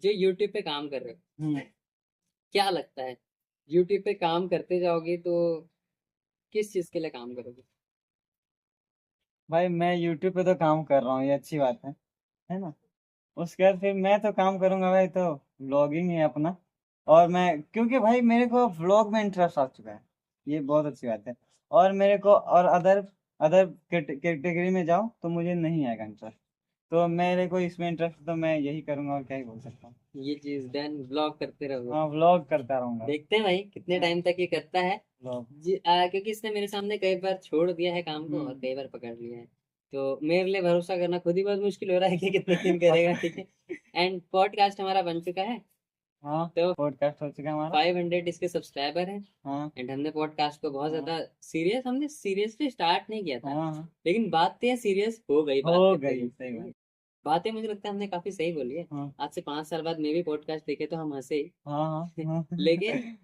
जो यूट्यूब पे काम कर रहे हो, हम्म। क्या लगता है यूट्यूब पे काम करते जाओगे तो किस चीज के लिए काम करोगे? भाई मैं यूट्यूब पे तो काम कर रहा हूँ, ये अच्छी बात है ना। उसके बाद फिर मैं तो काम करूंगा भाई, तो व्लॉगिंग है अपना। और मैं, क्योंकि भाई मेरे को व्लॉग में इंटरेस्ट आ चुका है, ये बहुत अच्छी बात है। और मेरे को और अदर अदर कैटेगरी में जाओ तो मुझे नहीं आएगा इंटरेस्ट। तो मेरे को इसमें इंटरेस्ट, तो मैं यही करूंगा, और क्या ही बोल सकता हूँ। ये चीज देन ब्लॉग करते रहोगे। हाँ व्लॉग करता रहूंगा। देखते हैं भाई कितने हाँ टाइम तक ये करता है। व्लॉग। क्योंकि इसने मेरे सामने कई बार छोड़ दिया है काम को और हम्म। कई बार पकड़ लिया है। तो मेरे लिए भरोसा करना खुद ही बहुत मुश्किल हो रहा है कि कितने दिन करेगा, ठीक है। एंड पॉडकास्ट हमारा बन चुका है। हाँ तो पॉडकास्ट हो चुका है हमारा। 500 इसके सब्सक्राइबर हैं। हाँ। एंड हमने पॉडकास्ट को बहुत हाँ। ज्यादा हमने सीरियसली स्टार्ट नहीं किया था। हाँ। लेकिन बात तो सीरियस हो गई बात हो करते गई, करते, सही ठीक बात। है? बातें मुझे लगता है हमने काफी सही बोली है। हाँ। आज से 5 साल बाद मैं भी पॉडकास्ट देखे तो हम हंसे ही। हाँ। हाँ। लेकिन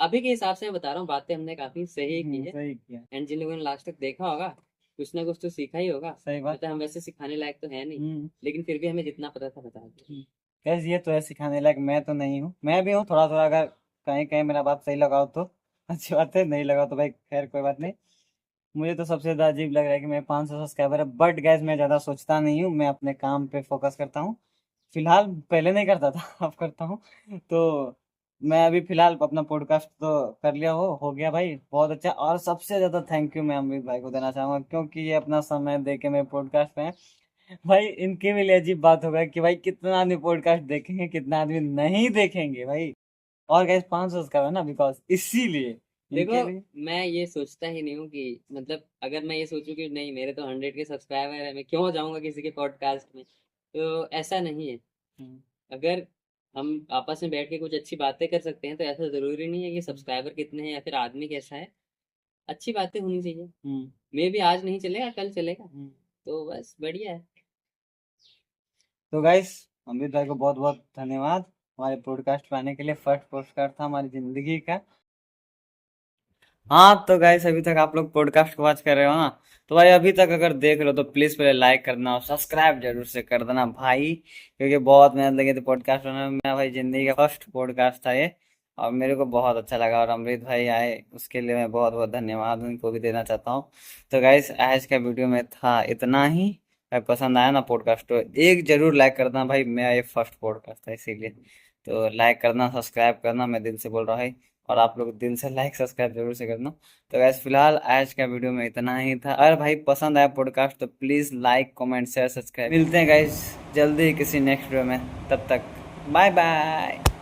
अभी के हिसाब से मैं बता रहा हूँ, बातें हमने काफी सही की है। सही किया। एंड जिन लोगों ने लास्ट तक देखा होगा, कुछ ना कुछ तो सीखा ही होगा। सही बात। मतलब हम वैसे सिखाने लायक तो है नहीं, लेकिन फिर भी हमें जितना पता था बता दिया। गैस ये तो है सिखाने लायक, मैं तो नहीं हूँ, मैं भी हूँ थोड़ा थोड़ा, अगर कहीं कहीं मेरा बात सही लगाओ तो अच्छी बात है, नहीं लगाओ तो भाई खैर कोई बात नहीं। मुझे तो सबसे ज्यादा अजीब लग रहा है कि मेरे 500 सब्सक्राइबर है, बट गैस मैं ज्यादा सोचता नहीं हूँ, मैं अपने काम पे फोकस करता हूँ फिलहाल। पहले नहीं करता था अब करता हूँ। तो मैं अभी फिलहाल अपना पॉडकास्ट तो कर लिया, हो गया भाई बहुत अच्छा। और सबसे ज्यादा थैंक यू मैं अमृत भाई को देना चाहूंगा, क्योंकि ये अपना समय दे के मेरे पॉडकास्ट पे हैं। भाई इनके भी लिए अजीब बात होगा कि भाई कितना आदमी पॉडकास्ट देखेंगे कितना आदमी नहीं देखेंगे भाई। और गैस 500 सब्सक्राइबर ना, बिकॉज इसीलिए देखो, इनके लिए। मैं ये सोचता ही नहीं हूँ कि मतलब अगर मैं ये सोचूं कि नहीं मेरे तो 100 के सब्सक्राइबर है, मैं क्यों जाऊंगा किसी के पॉडकास्ट में, तो ऐसा नहीं है। हम्म, अगर हम आपस में बैठ के कुछ अच्छी बातें कर सकते हैं तो ऐसा जरूरी नहीं है कि सब्सक्राइबर कितने हैं या फिर आदमी कैसा है। अच्छी बातें होनी चाहिए। हम्म, मे भी आज नहीं चलेगा, कल चलेगा। हम्म। तो बस बढ़िया है। तो गाइस अमृत भाई को बहुत बहुत धन्यवाद हमारे पॉडकास्ट पे आने के लिए। फर्स्ट पॉडकास्ट था हमारी जिंदगी का। हाँ तो गाइस अभी तक आप लोग पॉडकास्ट को वॉच कर रहे हो ना, तो भाई अभी तक अगर देख रहे हो तो प्लीज पहले लाइक करना और सब्सक्राइब जरूर से कर देना भाई, क्योंकि बहुत मेहनत लगी थी पॉडकास्ट बनाने में। मेरा भाई जिंदगी का फर्स्ट पॉडकास्ट था ये, और मेरे को बहुत अच्छा लगा, और अमृत भाई आए उसके लिए मैं बहुत बहुत धन्यवाद उनको भी देना चाहता हूँ। तो गाइस आज का वीडियो में था इतना ही। अगर पसंद आया ना पॉडकास्ट तो एक जरूर लाइक करना भाई, मेरा ये फर्स्ट पॉडकास्ट था इसीलिए। तो लाइक करना सब्सक्राइब करना, मैं दिल से बोल रहा हूँ। और आप लोग दिल से लाइक सब्सक्राइब जरूर से करना। तो गैस फिलहाल आज का वीडियो में इतना ही था। अगर भाई पसंद आया पॉडकास्ट तो please like comment share subscribe. मिलते हैं गाइस जल्दी किसी नेक्स्ट वीडियो में, तब तक बाय बाय।